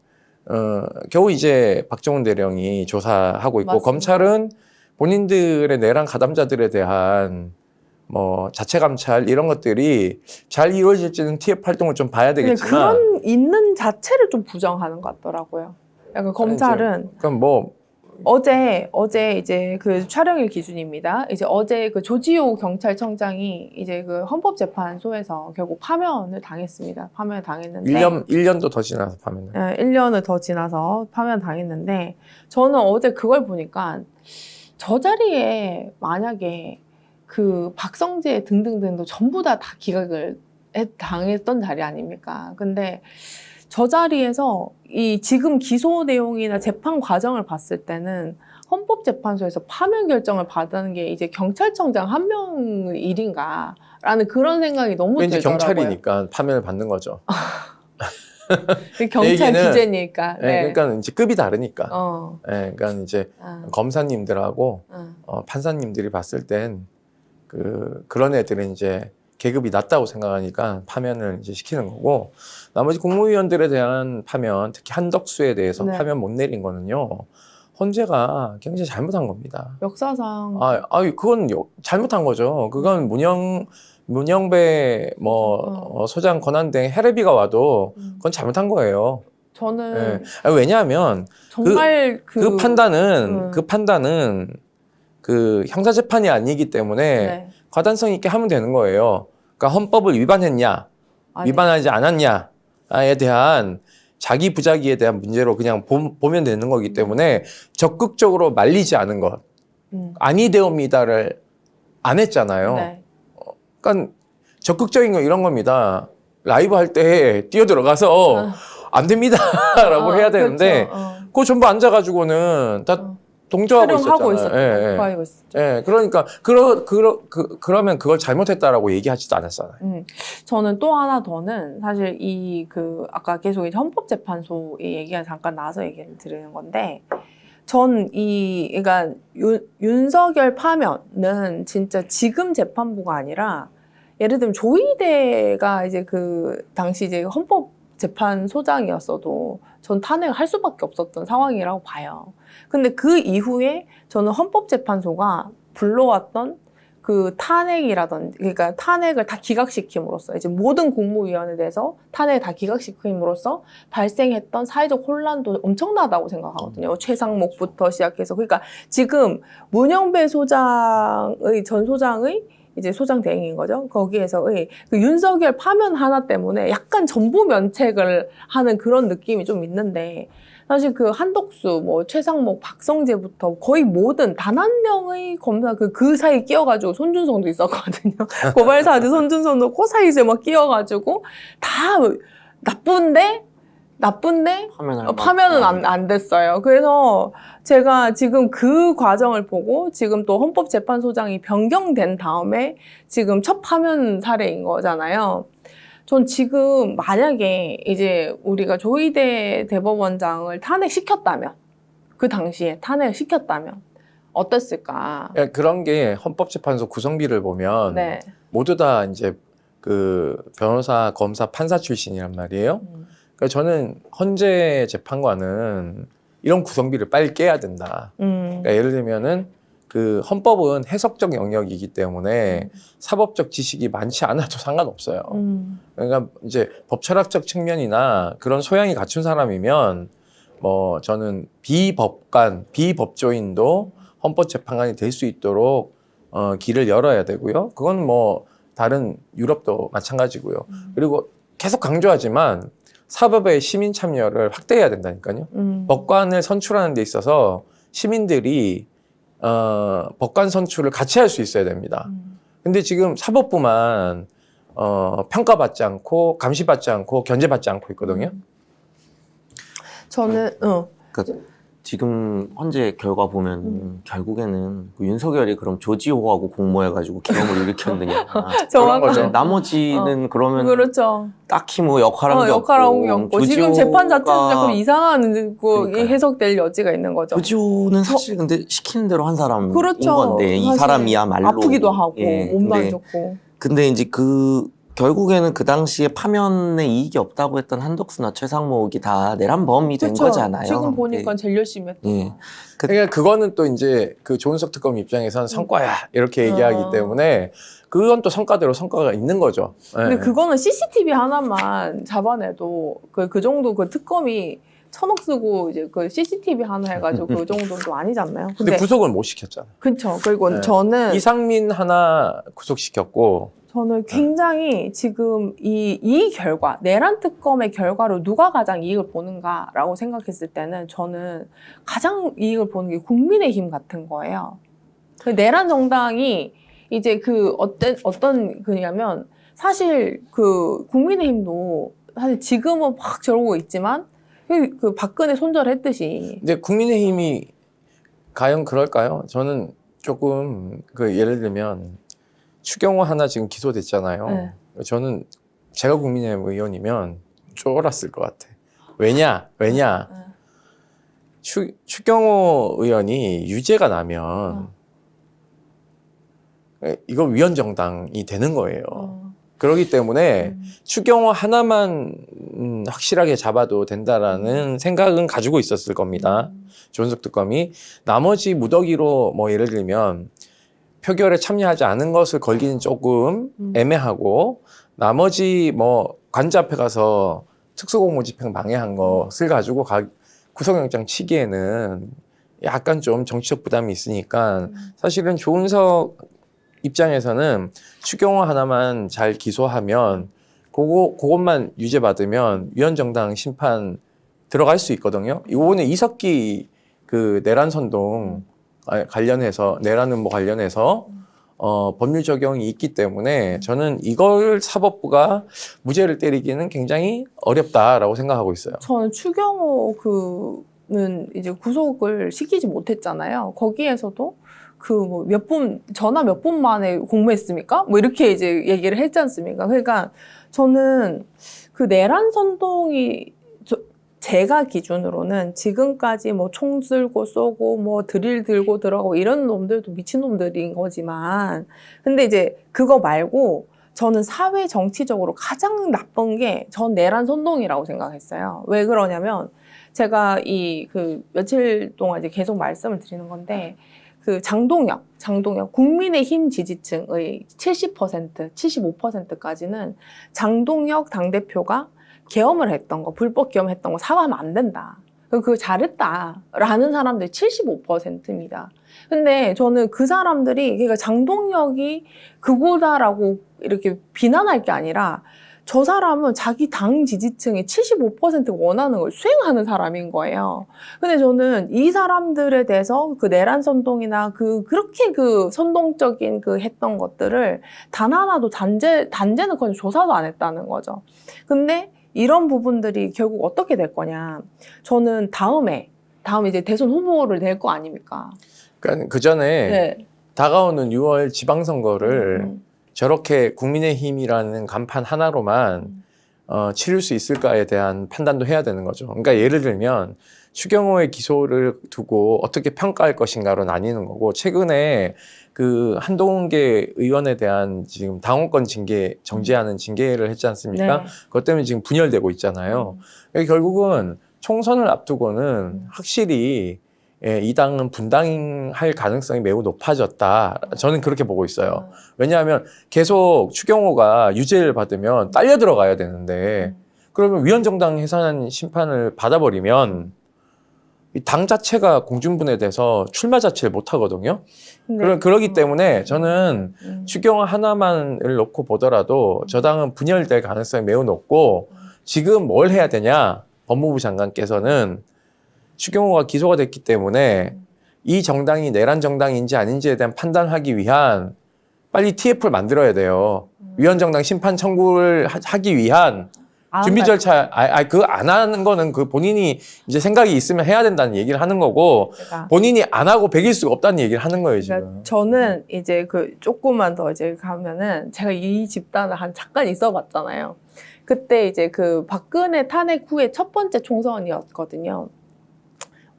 겨우 이제 박정훈 대령이 조사하고 있고 맞습니다. 검찰은 본인들의 내란 가담자들에 대한 뭐 자체 감찰 이런 것들이 잘 이루어질지는 TF 활동을 좀 봐야 근데 되겠지만 그런 있는 자체를 좀 부정하는 것 같더라고요. 약간 검찰은 그럼 뭐 어제 이제 그 촬영일 기준입니다. 이제 어제 그 조지호 경찰청장이 이제 그 헌법재판소에서 결국 파면을 당했습니다. 파면을 당했는데 1년도 더 지나서 파면은 1년을 더 지나서 파면 당했는데 저는 어제 그걸 보니까 저 자리에 만약에 그 박성재 등등등도 전부 다 기각을 당했던 자리 아닙니까? 근데 저 자리에서 이 지금 기소 내용이나 재판 과정을 봤을 때는 헌법재판소에서 파면 결정을 받는 게 이제 경찰청장 한 명의 일인가라는 그런 생각이 너무 왠지 들더라고요. 경찰이니까 파면을 받는 거죠. 경찰 얘기는, 기재니까. 네. 그러니까 이제 급이 다르니까. 어. 그러니까 이제 검사님들하고 판사님들이 봤을 땐 그런 애들은 이제 계급이 낮다고 생각하니까 파면을 이제 시키는 거고 나머지 국무위원들에 대한 파면, 특히 한덕수에 대해서 네. 파면 못 내린 거는요. 헌재가 굉장히 잘못한 겁니다. 역사상 그건 잘못한 거죠. 그건 문영배 소장 권한 등 해례비가 와도 그건 잘못한 거예요. 저는 왜냐하면 정말 그 판단은 그 형사 재판이 아니기 때문에 네. 과단성 있게 하면 되는 거예요. 그러니까 헌법을 위반했냐, 위반하지 않았냐에 대한 자기 부자기에 대한 문제로 그냥 보면 되는 거기 때문에 적극적으로 말리지 않은 것, 아니되옵니다를 안 했잖아요. 네. 그러니까 적극적인 건 이런 겁니다. 라이브 할 때 뛰어들어가서 안 됩니다라고 해야 되는데 그렇죠. 그거 전부 앉아가지고는 다 동조하고 촬영하고 있었잖아요. 있었죠. 그러니까 그러면 그걸 잘못했다라고 얘기하지도 않았잖아요. 저는 또 하나 더는 사실 아까 계속 이제 헌법재판소 얘기가 잠깐 나와서 얘기를 드리는 건데 그러니까 윤석열 파면은 진짜 지금 재판부가 아니라 예를 들면 조희대가 이제 그 당시 이제 헌법재판소장이었어도 전 탄핵을 할 수밖에 없었던 상황이라고 봐요. 근데 그 이후에 저는 헌법재판소가 불러왔던 그 탄핵이라든지, 그러니까 탄핵을 다 기각시킴으로써, 이제 모든 국무위원에 대해서 탄핵을 다 기각시킴으로써 발생했던 사회적 혼란도 엄청나다고 생각하거든요. 최상목부터 시작해서. 그러니까 지금 문영배 전 소장의 이제 소장 대행인 거죠. 거기에서의 그 윤석열 파면 하나 때문에 약간 전부 면책을 하는 그런 느낌이 좀 있는데, 사실 그 한덕수, 최상목, 박성재부터 거의 모든 단 한 명의 검사 그 사이 끼어가지고 손준성도 있었거든요. 고발사주 손준성도 그 사이에 막 끼어가지고 다 나쁜데 파면은 안 됐어요. 그래서 제가 지금 그 과정을 보고 지금 또 헌법재판소장이 변경된 다음에 지금 첫 파면 사례인 거잖아요. 전 지금 만약에 이제 우리가 조희대 대법원장을 탄핵시켰다면, 그 당시에 탄핵시켰다면 어땠을까? 그런 게 헌법재판소 구성비를 보면 네. 모두 다 이제 그 변호사, 검사, 판사 출신이란 말이에요. 그러니까 저는 헌재 재판관은 이런 구성비를 빨리 깨야 된다. 그러니까 예를 들면은 그 헌법은 해석적 영역이기 때문에 사법적 지식이 많지 않아도 상관없어요. 그러니까 이제 법철학적 측면이나 그런 소양이 갖춘 사람이면 저는 비법조인도 헌법재판관이 될 수 있도록 길을 열어야 되고요. 그건 다른 유럽도 마찬가지고요. 그리고 계속 강조하지만 사법의 시민 참여를 확대해야 된다니까요. 법관을 선출하는 데 있어서 시민들이 법관 선출을 같이 할 수 있어야 됩니다. 근데 지금 사법부만 평가받지 않고 감시받지 않고 견제받지 않고 있거든요. 저는 그러니까 지금 헌재 결과 보면 결국에는 그 윤석열이 그럼 조지호하고 공모해가지고 기염을 일으켰느냐. 그런 거죠. 나머지는 그러면 그렇죠. 딱히 역할한 게 역할한 게 없고 지금 재판 자체도 조금 이상한 그러니까요. 해석될 여지가 있는 거죠. 조지호는 사실 근데 시키는 대로 한 사람인 그렇죠. 건데 이 사실 사람이야말로 아프기도 하고 예, 몸도 안 근데 좋고. 근데 이제 결국에는 그 당시에 파면에 이익이 없다고 했던 한덕수나 최상목이 다 내란범이 된 그쵸? 거잖아요. 지금 보니까 네. 제일 열심히 했던 예. 거. 그러니까 그거는 또 이제 그 조은석 특검 입장에서는 성과야 이렇게 얘기하기 때문에 그건 또 성과대로 성과가 있는 거죠. 근데 예. 그거는 CCTV 하나만 잡아내도 그 정도 그 특검이 1,000억 쓰고 이제 그 CCTV 하나 해가지고 그 정도는 좀 아니지 않나요? 근데 구속은 못 시켰잖아. 그쵸. 그리고 네. 저는 이상민 하나 구속시켰고 굉장히 지금 이 결과, 내란 특검의 결과로 누가 가장 이익을 보는가라고 생각했을 때는 저는 가장 이익을 보는 게 국민의힘 같은 거예요. 그 내란 정당이 이제 그 어떤 그냐면 사실 그 국민의힘도 사실 지금은 막 저러고 있지만 그 박근혜 손절했듯이. 근데 국민의힘이 과연 그럴까요? 저는 조금 그 예를 들면 추경호 하나 지금 기소됐잖아요. 네. 저는 제가 국민의힘 의원이면 쫄았을 것 같아. 왜냐? 추경호 의원이 유죄가 나면 이거 위헌정당이 되는 거예요. 그렇기 때문에 추경호 하나만 확실하게 잡아도 된다라는 생각은 가지고 있었을 겁니다. 조은석 특검이. 나머지 무더기로 뭐 예를 들면 표결에 참여하지 않은 것을 걸기는 조금 애매하고 나머지 뭐 관저 앞에 가서 특수공무 집행 방해한 것을 가지고 구속영장 치기에는 약간 좀 정치적 부담이 있으니까 사실은 조은석 입장에서는 추경호 하나만 잘 기소하면 그것만 유죄받으면 위헌정당 심판 들어갈 수 있거든요. 이번에 이석기 그 내란 선동 관련해서 내란 음모 관련해서 법률 적용이 있기 때문에 저는 이걸 사법부가 무죄를 때리기는 굉장히 어렵다라고 생각하고 있어요. 저는 추경호 그는 이제 구속을 시키지 못했잖아요. 거기에서도 그 뭐 전화 몇 분 만에 공모했습니까? 뭐 이렇게 이제 얘기를 했지 않습니까? 그러니까 저는 그 내란 선동이 제가 기준으로는 지금까지 뭐 총 들고 쏘고 뭐 드릴 들고 들어가고 이런 놈들도 미친놈들인 거지만 근데 이제 그거 말고 저는 사회 정치적으로 가장 나쁜 게 전 내란 선동이라고 생각했어요. 왜 그러냐면 제가 그 며칠 동안 이제 계속 말씀을 드리는 건데 그 장동혁 국민의힘 지지층의 70%, 75%까지는 장동혁 당대표가 계엄을 했던 거, 불법 계엄했던 거 사과하면 안 된다. 그거 잘했다라는 사람들이 75%입니다. 근데 저는 그 사람들이 그러니까 장동혁이 그거다라고 이렇게 비난할 게 아니라 저 사람은 자기 당 지지층이 75%가 원하는 걸 수행하는 사람인 거예요. 근데 저는 이 사람들에 대해서 그 내란 선동이나 그렇게 그 선동적인 그 했던 것들을 단 하나도 단죄는 그건 조사도 안 했다는 거죠. 근데 이런 부분들이 결국 어떻게 될 거냐. 저는 다음에 이제 대선 후보를 낼 거 아닙니까? 그러니까 그 전에 네. 다가오는 6월 지방선거를 저렇게 국민의힘이라는 간판 하나로만 치를 수 있을까에 대한 판단도 해야 되는 거죠. 그러니까 예를 들면 추경호의 기소를 두고 어떻게 평가할 것인가로 나뉘는 거고 최근에 그 한동훈계 의원에 대한 지금 당원권 징계 정지하는 징계를 했지 않습니까? 네. 그것 때문에 지금 분열되고 있잖아요. 그러니까 결국은 총선을 앞두고는 확실히 이 당은 분당할 가능성이 매우 높아졌다. 저는 그렇게 보고 있어요. 왜냐하면 계속 추경호가 유죄를 받으면 딸려 들어가야 되는데 그러면 위헌정당 해산 심판을 받아버리면 이 당 자체가 공중분해돼서 출마 자체를 못 하거든요. 그러기 때문에 저는 추경호 하나만을 놓고 보더라도 저 당은 분열될 가능성이 매우 높고 지금 뭘 해야 되냐? 법무부 장관께서는 추경호가 기소가 됐기 때문에 이 정당이 내란 정당인지 아닌지에 대한 판단하기 위한 빨리 TF를 만들어야 돼요. 위헌정당 심판 청구를 하기 위한 준비 절차, 그거 안 하는 거는 그 본인이 이제 생각이 있으면 해야 된다는 얘기를 하는 거고, 그러니까, 본인이 안 하고 배길 수가 없다는 얘기를 하는 거예요, 지금. 그러니까 저는 이제 조금만 더 이제 가면은 제가 이 집단을 잠깐 있어 봤잖아요. 그때 이제 그 박근혜 탄핵 후에 첫 번째 총선이었거든요.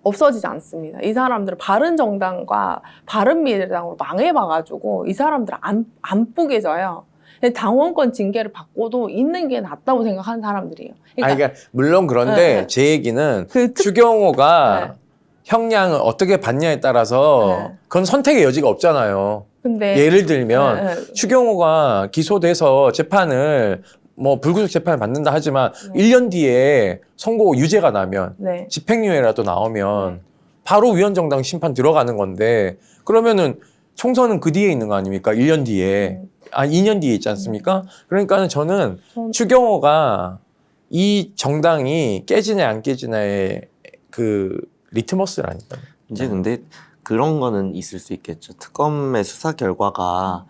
없어지지 않습니다. 이 사람들은 바른정당과 바른미래당으로 망해봐가지고 이 사람들은 안 뿌개져요. 근데 당원권 징계를 받고도 있는 게 낫다고 생각하는 사람들이에요. 그러니까 물론 그런데 제 얘기는 그 추경호가 형량을 어떻게 받냐에 따라서 그건 선택의 여지가 없잖아요. 근데 예를 들면 추경호가 기소돼서 재판을 뭐 불구속 재판을 받는다 하지만 1년 뒤에 선고 유죄가 나면 집행유예라도 나오면 바로 위헌정당 심판 들어가는 건데 그러면은 총선은 그 뒤에 있는 거 아닙니까? 1년 뒤에. 2년 뒤에 있지 않습니까? 그러니까는 저는 추경호가 이 정당이 깨지냐 안 깨지냐의 그 리트머스라니까요. 이제 근데 그런 거는 있을 수 있겠죠. 특검의 수사 결과가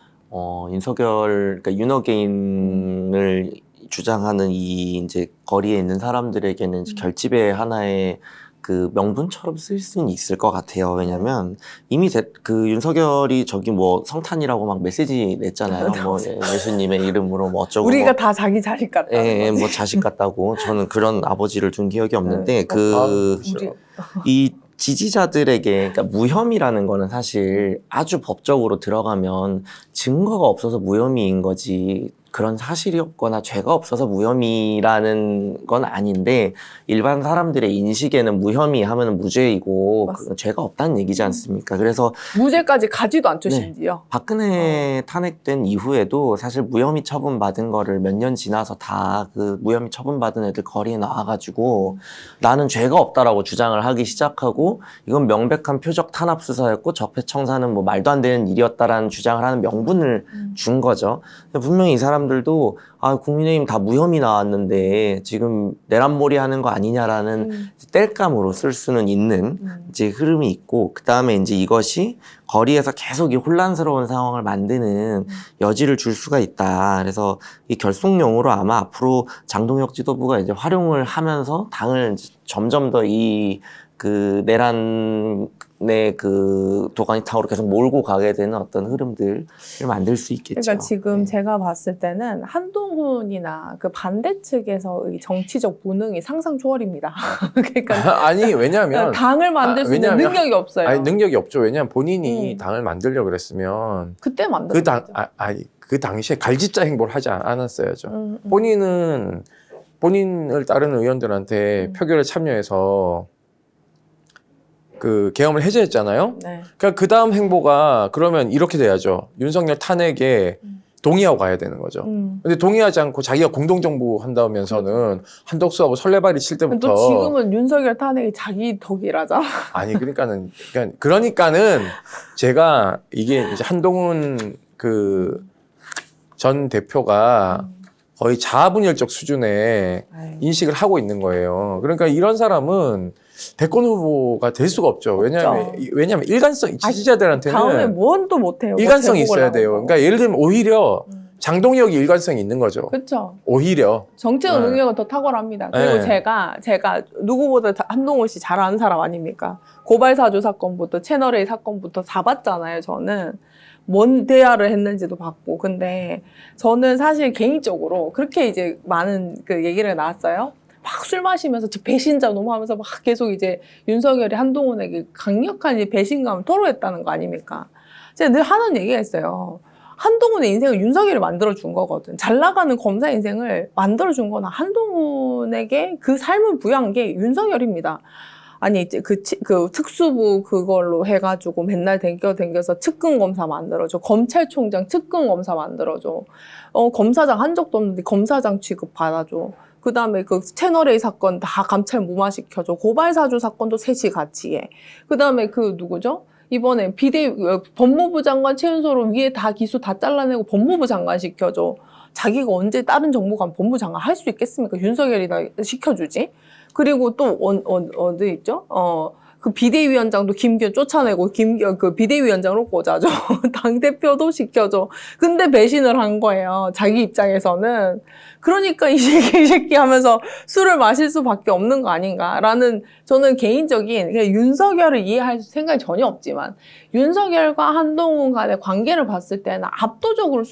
윤석열, 그러니까 윤어게인을 주장하는 이 이제 거리에 있는 사람들에게는 이제 결집의 하나의 그 명분처럼 쓸 수는 있을 것 같아요. 왜냐면 이미 그 윤석열이 저기 뭐 성탄이라고 막 메시지 냈잖아요. 뭐 예수님의 이름으로 뭐 어쩌고 우리가 뭐, 다 자기 자식 같다. 뭐 자식 같다고 저는 그런 아버지를 둔 기억이 없는데 이 지지자들에게 그러니까 무혐의라는 거는 사실 아주 법적으로 들어가면 증거가 없어서 무혐의인 거지 그런 사실이 없거나 죄가 없어서 무혐의라는 건 아닌데 일반 사람들의 인식에는 무혐의 하면 무죄이고 죄가 없다는 얘기지 않습니까? 그래서 무죄까지 가지도 않죠. 심지어 박근혜 탄핵된 이후에도 사실 무혐의 처분받은 거를 몇 년 지나서 다 그 무혐의 처분받은 애들 거리에 나와가지고 나는 죄가 없다라고 주장을 하기 시작하고 이건 명백한 표적 탄압 수사였고 적폐청산은 뭐 말도 안 되는 일이었다라는 주장을 하는 명분을 준 거죠. 근데 분명히 이 사람들도 국민의힘 다 무혐의 나왔는데 지금 내란몰이 하는 거 아니냐라는 땔감으로 쓸 수는 있는 이제 흐름이 있고 그 다음에 이제 이것이 거리에서 계속 이 혼란스러운 상황을 만드는 여지를 줄 수가 있다. 그래서 이 결속용으로 아마 앞으로 장동혁 지도부가 이제 활용을 하면서 당을 점점 더 이 그 내란의 그 도가니탕으로 계속 몰고 가게 되는 어떤 흐름들을 만들 수 있겠죠. 그러니까 지금 제가 봤을 때는 한동훈이나 그 반대 측에서의 정치적 무능이 상상 초월입니다. 그러니까 아니 왜냐하면 당을 만들 수 있는 능력이 없어요. 아니 능력이 없죠. 왜냐하면 본인이 당을 만들려고 그랬으면 그때 만들었죠. 그 당시에 갈짓자 행보를 하지 않았어야죠. 본인은 본인을 따르는 의원들한테 표결에 참여해서 그 계엄을 해제했잖아요. 그러니까 그 다음 행보가 그러면 이렇게 돼야죠. 윤석열 탄핵에 동의하고 가야 되는 거죠. 근데 동의하지 않고 자기가 공동정부 한다면서는 한덕수하고 설레발이 칠 때부터 또 지금은 윤석열 탄핵이 자기 덕이라잖아. 아니 그러니까는 제가 이게 이제 한동훈 그 전 대표가 거의 자아분열적 수준의 인식을 하고 있는 거예요. 그러니까 이런 사람은 대권 후보가 될 수가 없죠. 왜냐하면 일관성, 지지자들한테는 다음에 뭔도 못해요. 일관성이 있어야 돼요. 그러니까 예를 들면 오히려 장동혁이 일관성이 있는 거죠. 그렇죠. 오히려 정치적 능력은 더 탁월합니다. 그리고 제가 누구보다 한동훈 씨 잘 아는 사람 아닙니까? 고발사주 사건부터 채널A 사건부터 다 봤잖아요. 저는 뭔 대화를 했는지도 봤고. 근데 저는 사실 개인적으로 그렇게 이제 많은 그 얘기를 나왔어요. 막 술 마시면서 배신자 너무 하면서 막 계속 이제 윤석열이 한동훈에게 강력한 배신감을 토로했다는 거 아닙니까? 제가 늘 하는 얘기가 있어요. 한동훈의 인생을 윤석열이 만들어준 거거든. 잘 나가는 검사 인생을 만들어준 거나 한동훈에게 그 삶을 부여한 게 윤석열입니다. 아니 이제 그 특수부 그걸로 해가지고 맨날 댕겨서 측근 검사 만들어줘. 검찰총장 측근 검사 만들어줘. 검사장 한 적도 없는데 검사장 취급 받아줘. 그 다음에 그 채널A 사건 다 감찰 무마시켜줘. 고발사주 사건도 셋이 같이 해. 그 다음에 그 누구죠? 이번에 법무부 장관 최은소로 위에 다 기수 다 잘라내고 법무부 장관 시켜줘. 자기가 언제 다른 정부가 법무부 장관 할 수 있겠습니까? 윤석열이 다 시켜주지. 그리고 또 어디 있죠? 그 비대위원장도 김기현 쫓아내고 그 비대위원장으로 꽂아줘. 당대표도 시켜줘. 근데 배신을 한 거예요. 자기 입장에서는. 그러니까 이 새끼 하면서 술을 마실 수밖에 없는 거 아닌가라는 저는 개인적인 윤석열을 이해할 생각이 전혀 없지만 윤석열과 한동훈 간의 관계를 봤을 때는 압도적으로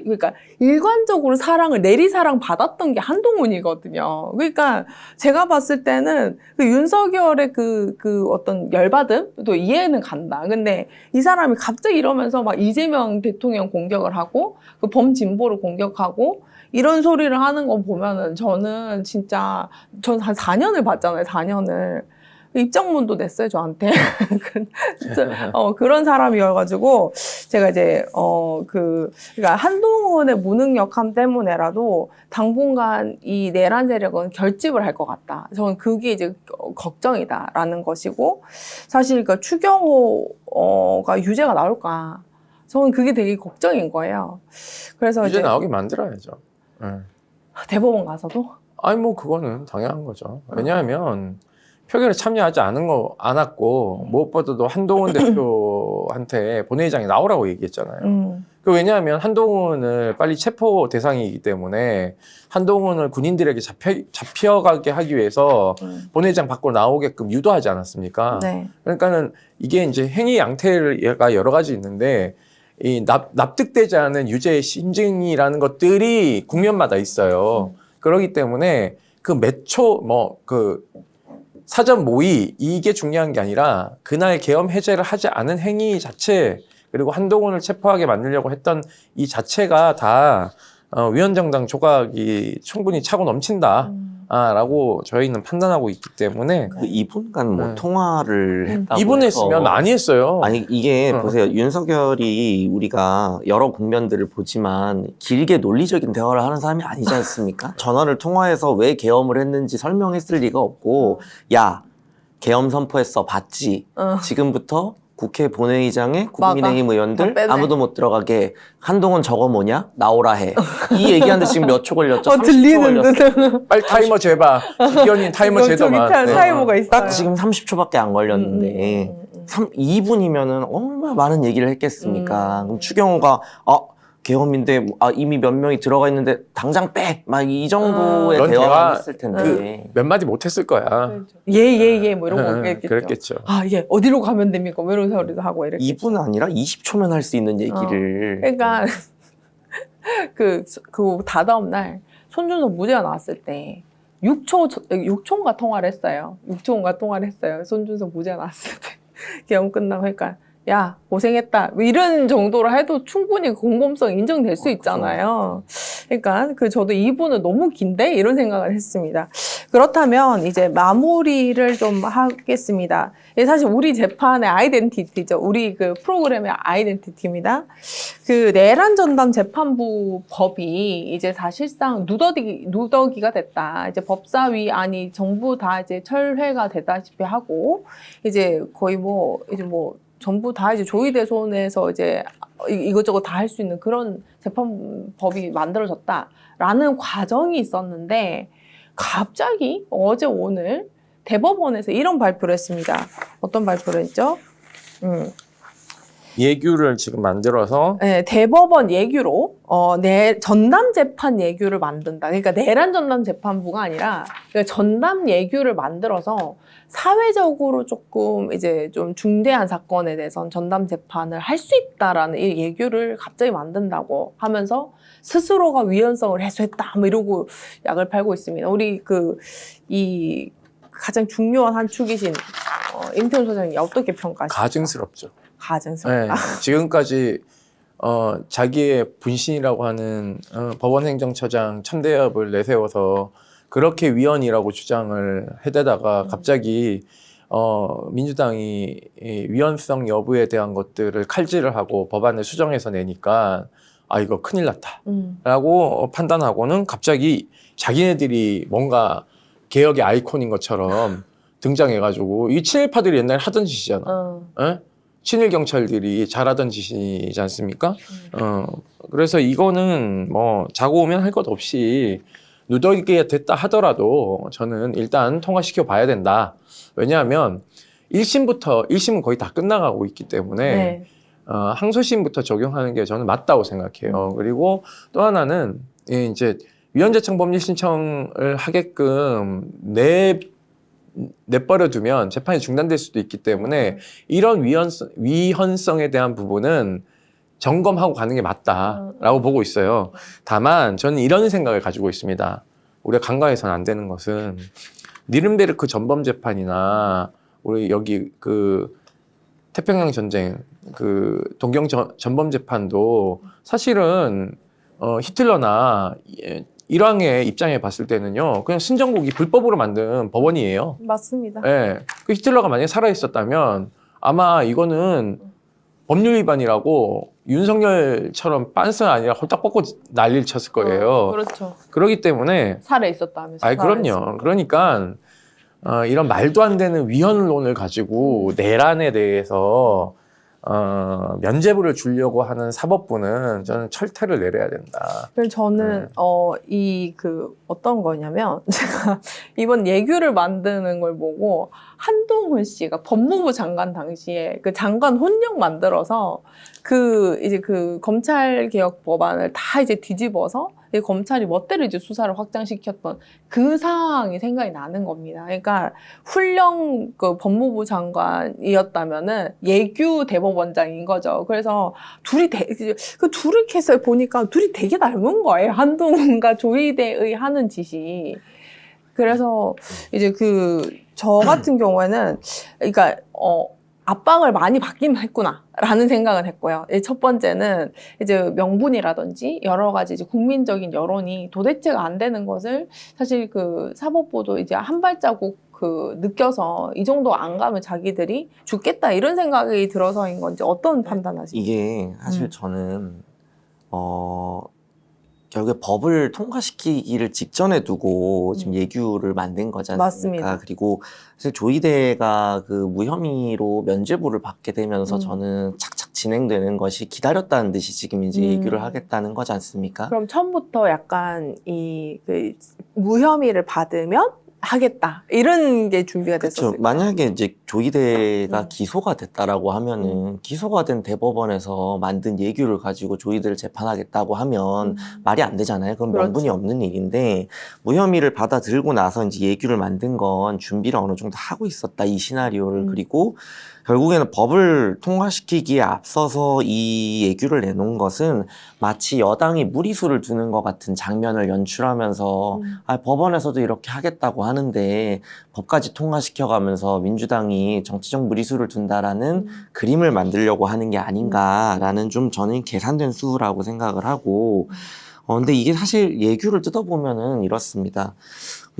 그러니까 일관적으로 내리사랑 받았던 게 한동훈이거든요. 그러니까 제가 봤을 때는 그 윤석열의 그 어떤 열받음도 이해는 간다. 근데 이 사람이 갑자기 이러면서 막 이재명 대통령 공격을 하고 그 범진보를 공격하고 이런 소리를 하는 거 보면은 저는 진짜 전 한 4년을 봤잖아요. 4년을. 입장문도 냈어요, 저한테. 진짜, 그런 사람이어가지고, 제가 이제, 그러니까 한동훈의 무능력함 때문에라도 당분간 이 내란 세력은 결집을 할 것 같다. 저는 그게 이제 걱정이다라는 것이고, 사실 그 추경호가 유죄가 나올까. 저는 그게 되게 걱정인 거예요. 그래서 이제 이제 나오게 만들어야죠. 네. 대법원 가서도? 아니 뭐 그거는 당연한 거죠. 왜냐하면 표결에 참여하지 않았고 무엇보다도 한동훈 대표한테 본회의장에 나오라고 얘기했잖아요. 그 왜냐하면 한동훈을 빨리 체포 대상이기 때문에 한동훈을 군인들에게 잡혀가게 하기 위해서 본회의장 밖으로 나오게끔 유도하지 않았습니까? 네. 그러니까는 이게 이제 행위 양태가 여러 가지 있는데 이 납득되지 않은 유죄의 심증이라는 것들이 국면마다 있어요. 그렇기 때문에 그 매초 사전 모의 이게 중요한 게 아니라 그날 계엄 해제를 하지 않은 행위 자체 그리고 한동훈을 체포하게 만들려고 했던 이 자체가 다 위헌정당 조각이 충분히 차고 넘친다. 라고 저희는 판단하고 있기 때문에 그 이분간 뭐 네. 통화를 했다고 이분 해서 했으면 많이 했어요. 아니 이게 보세요. 윤석열이 우리가 여러 국면들을 보지만 길게 논리적인 대화를 하는 사람이 아니지 않습니까? 전화를 통화해서 왜 계엄을 했는지 설명했을 리가 없고 야 계엄 선포했어 봤지? 지금부터 국회 본회의장에 국민의힘 의원들 빼내. 아무도 못 들어가게 한동훈 저거 뭐냐? 나오라 해. 이 얘기하는데 지금 몇 초 걸렸죠? 30초 들리는 걸렸어. 듯. 빨리 타이머 재봐. 기현이 타이머 저기 재더만. 네. 타이머가 있어요. 딱 지금 30초밖에 안 걸렸는데 2분이면은 얼마나 많은 얘기를 했겠습니까? 그럼 추경호가 계엄인데 이미 몇 명이 들어가 있는데 당장 빼! 막 이 정도의 넌 대화만 대화 했을 텐데 몇 마디 못했을 거야. 예, 뭐 이런 거 했겠죠. 그랬겠죠. 예, 어디로 가면 됩니까? 뭐 이런 소리도 하고 이렇게. 2분 아니라 20초면 할 수 있는 얘기를 그러니까 그 다다음 날 손준성 무죄가 나왔을 때 6초인가 통화를 했어요. 6초인가 통화를 했어요. 손준성 무죄가 나왔을 때 계엄 끝나고 그러니까 야 고생했다 뭐 이런 정도로 해도 충분히 공범성 인정될 수 있잖아요. 그러니까 저도 이분은 너무 긴데 이런 생각을 했습니다. 그렇다면 이제 마무리를 좀 하겠습니다. 이게 사실 우리 재판의 아이덴티티죠. 우리 그 프로그램의 아이덴티티입니다. 그 내란 전담 재판부 법이 이제 사실상 누더기가 됐다. 이제 법사위 안이 전부 다 이제 철회가 되다시피 하고 이제 거의 전부 다 이제 조의대 손에서 이제 이것저것 다 할 수 있는 그런 재판법이 만들어졌다라는 과정이 있었는데 갑자기 어제 오늘 대법원에서 이런 발표를 했습니다. 어떤 발표를 했죠? 예규를 지금 만들어서 네, 대법원 예규로 전담 재판 예규를 만든다. 그러니까 내란 전담 재판부가 아니라 그러니까 전담 예규를 만들어서 사회적으로 조금 이제 좀 중대한 사건에 대해서는 전담 재판을 할 수 있다라는 이 예규를 갑자기 만든다고 하면서 스스로가 위헌성을 해소했다 뭐 이러고 약을 팔고 있습니다. 우리 이 가장 중요한 한 축이신 임태훈 소장이 어떻게 평가하십니까? 가증스럽죠. 가증스럽다. 네, 지금까지 자기의 분신이라고 하는 법원행정처장 천대엽을 내세워서 그렇게 위헌이라고 주장을 해대다가 갑자기 민주당이 이 위헌성 여부에 대한 것들을 칼질을 하고 법안을 수정해서 내니까 이거 큰일 났다라고 판단하고는 갑자기 자기네들이 뭔가 개혁의 아이콘인 것처럼 등장해가지고 이 친일파들이 옛날에 하던 짓이잖아. 에? 친일 경찰들이 잘하던 짓이지 않습니까? 그래서 이거는 뭐 자고 오면 할 것 없이 누더기가 됐다 하더라도 저는 일단 통과시켜 봐야 된다. 왜냐하면 1심은 거의 다 끝나가고 있기 때문에 네. 항소심부터 적용하는 게 저는 맞다고 생각해요. 그리고 또 하나는 이제 위헌재청 법률 신청을 하게끔 내버려 두면 재판이 중단될 수도 있기 때문에 이런 위헌성에 대한 부분은 점검하고 가는 게 맞다라고 보고 있어요. 다만 저는 이런 생각을 가지고 있습니다. 우리가 간과해서는 안 되는 것은 니른베르크 전범 재판이나 우리 여기 그 태평양 전쟁 그 동경 전범 재판도 사실은 히틀러나 일왕의 입장에 봤을 때는요, 그냥 신정국이 불법으로 만든 법원이에요. 맞습니다. 예. 그 히틀러가 만약에 살아있었다면 아마 이거는 법률 위반이라고 윤석열처럼 빤스 아니라 홀딱 벗고 난리를 쳤을 거예요. 그렇죠. 그렇기 때문에 살해 있었다면서. 아이 그럼요. 그러니까 이런 말도 안 되는 위헌론을 가지고 내란에 대해서 면죄부를 주려고 하는 사법부는 저는 철퇴를 내려야 된다. 그래서 저는 어떤 거냐면 제가 이번 예규를 만드는 걸 보고 한동훈 씨가 법무부 장관 당시에 그 장관 혼령 만들어서 이제 검찰 개혁 법안을 다 이제 뒤집어서 검찰이 멋대로 이제 수사를 확장시켰던 그 상황이 생각이 나는 겁니다. 그러니까 훌령 그 법무부 장관이었다면은 예규 대법원장인 거죠. 그래서 둘이 둘을 캐서 보니까 둘이 되게 닮은 거예요. 한동훈과 조희대의 하는 짓이. 그래서 이제 저 같은 경우에는 그러니까 압박을 많이 받긴 했구나라는 생각은 했고요. 첫 번째는 이제 명분이라든지 여러 가지 이제 국민적인 여론이 도대체가 안 되는 것을 사실 사법부도 이제 한 발자국 느껴서 이 정도 안 가면 자기들이 죽겠다 이런 생각이 들어서인 건지 어떤 판단하세요? 이게 사실 저는 결국에 법을 통과시키기를 직전에 두고 지금 예규를 만든 거지 않습니까? 맞습니다. 그리고 사실 조희대가 무혐의로 면죄부를 받게 되면서 저는 착착 진행되는 것이 기다렸다는 듯이 지금 이제 예규를 하겠다는 거지 않습니까? 그럼 처음부터 약간 무혐의를 받으면 하겠다 이런 게 준비가 됐었어요. 그렇죠. 만약에 이제 조희대가 기소가 됐다라고 하면은 기소가 된 대법원에서 만든 예규를 가지고 조희대를 재판하겠다고 하면 말이 안 되잖아요. 그건 그렇죠. 명분이 없는 일인데 무혐의를 받아들고 나서 이제 예규를 만든 건 준비를 어느 정도 하고 있었다 이 시나리오를 그리고 결국에는 법을 통과시키기에 앞서서 이 예규를 내놓은 것은 마치 여당이 무리수를 두는 것 같은 장면을 연출하면서 법원에서도 이렇게 하겠다고 하는데 법까지 통과시켜가면서 민주당이 정치적 무리수를 둔다라는 그림을 만들려고 하는 게 아닌가라는 좀 저는 계산된 수라고 생각을 하고 근데 이게 사실 예규를 뜯어보면은 이렇습니다.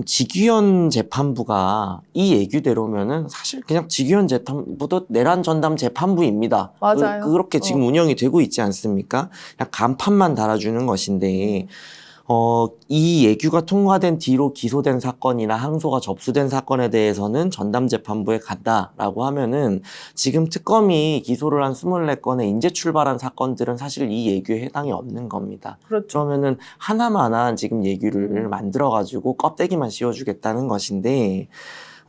직위원 재판부가 이 예규대로면은 사실 그냥 직위원 재판부도 내란 전담 재판부입니다. 맞아요. 그렇게 지금 운영이 되고 있지 않습니까? 그냥 간판만 달아주는 것인데 이 예규가 통과된 뒤로 기소된 사건이나 항소가 접수된 사건에 대해서는 전담재판부에 간다라고 하면은 지금 특검이 기소를 한 24건에 인재 출발한 사건들은 사실 이 예규에 해당이 없는 겁니다. 그렇죠. 그러면은 하나만한 지금 예규를 만들어가지고 껍데기만 씌워주겠다는 것인데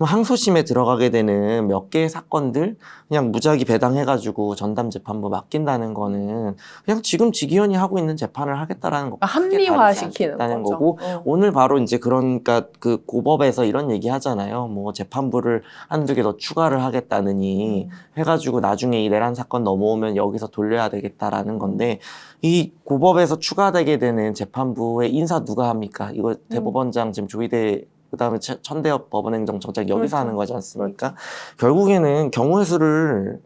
항소심에 들어가게 되는 몇 개의 사건들 그냥 무작위 배당해가지고 전담재판부 맡긴다는 거는 그냥 지금 직위원이 하고 있는 재판을 하겠다라는 거 합리화시키는 다는 거죠. 거고 오늘 바로 이제 그러니까 고법에서 이런 얘기 하잖아요. 뭐 재판부를 한두 개 더 추가를 하겠다느니 해가지고 나중에 이 내란 사건 넘어오면 여기서 돌려야 되겠다라는 건데 이 고법에서 추가되게 되는 재판부의 인사 누가 합니까? 이거 대법원장 지금 조희대 그다음에 천대엽 법원행정처장 여기서 하는 거지 않습니까? 결국에는 경우의 수를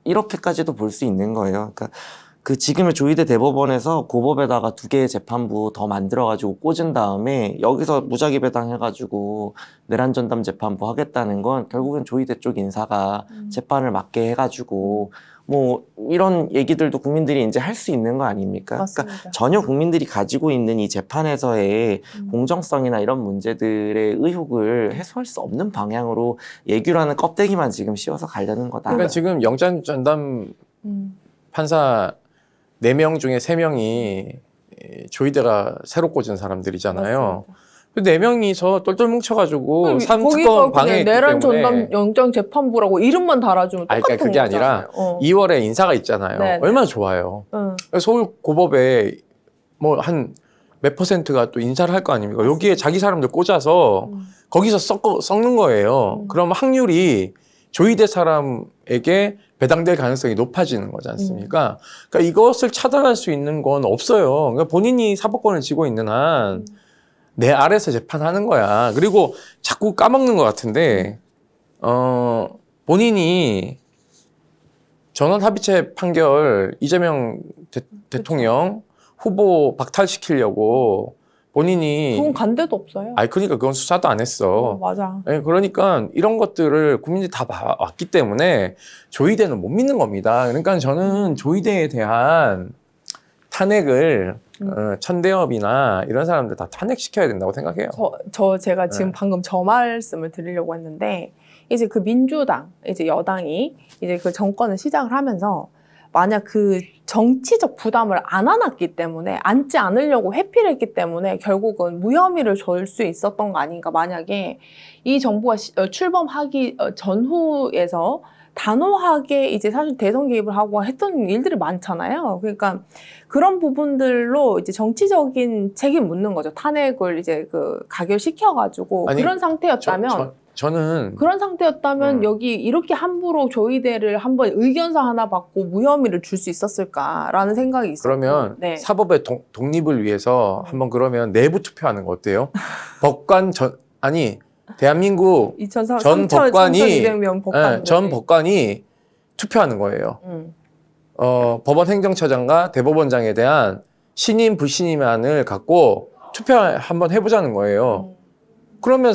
이렇게까지도 볼 수 있는 거예요. 그러니까 지금의 조희대 대법원에서 고법에다가 2개의 재판부 더 만들어가지고 꽂은 다음에 여기서 무작위 배당해가지고 내란 전담 재판부 하겠다는 건 결국엔 조희대 쪽 인사가 재판을 맡게 해가지고 뭐 이런 얘기들도 국민들이 이제 할 수 있는 거 아닙니까? 맞습니다. 그러니까 전혀 국민들이 가지고 있는 이 재판에서의 공정성이나 이런 문제들의 의혹을 해소할 수 없는 방향으로 예규라는 껍데기만 지금 씌워서 가려는 거다. 그러니까 지금 영장 전담 판사 4명 중에 3명이 조희대가 새로 꽂은 사람들이잖아요. 맞습니다. 그 4명이서 똘똘 뭉쳐가지고 거기가 3특검 방해했기 내란 때문에 전담 영장 재판부라고 이름만 달아주면 아니, 똑같은 그러니까 그게 아니라 거잖아요. 2월에 인사가 있잖아요. 네네. 얼마나 좋아요. 서울 고법에 뭐 한 몇 %가 또 인사를 할 거 아닙니까? 여기에 자기 사람들 꽂아서 거기서 썩는 거예요. 그럼 확률이 조희대 사람에게 배당될 가능성이 높아지는 거지 않습니까? 그러니까 이것을 차단할 수 있는 건 없어요. 그러니까 본인이 사법권을 쥐고 있는 한 내 아래서 재판하는 거야. 그리고 자꾸 까먹는 것 같은데 본인이 전원 합의체 판결 이재명 대통령 후보 박탈시키려고 본인이 그건 간 데도 없어요. 아니 그러니까 그건 수사도 안 했어. 맞아. 예, 그러니까 이런 것들을 국민들이 다 봐왔기 때문에 조이대는 못 믿는 겁니다. 그러니까 저는 조이대에 대한 탄핵을 천대엽이나 이런 사람들 다 탄핵시켜야 된다고 생각해요. 제가 지금 네. 방금 저 말씀을 드리려고 했는데 이제 그 민주당 이제 여당이 이제 그 정권을 시작을 하면서 만약 그 정치적 부담을 안 안았기 때문에 안지 않으려고 회피를 했기 때문에 결국은 무혐의를 줄 수 있었던 거 아닌가. 만약에 이 정부가 출범하기 전후에서 단호하게 이제 사실 대선 개입을 하고 했던 일들이 많잖아요. 그러니까 그런 부분들로 이제 정치적인 책임 묻는 거죠. 탄핵을 이제 그 가결시켜가지고 아니, 그런 상태였다면 저는 그런 상태였다면 여기 이렇게 함부로 조이대를 한번 의견서 하나 받고 무혐의를 줄 수 있었을까라는 생각이 있었고. 그러면 네. 사법의 독립을 위해서 한번 그러면 내부 투표하는 거 어때요? 법관 대한민국 전 법관이 3,200명 법관. 전 법관이 투표하는 거예요. 법원 행정처장과 대법원장에 대한 신임 불신임안을 갖고 투표 한번 해보자는 거예요. 그러면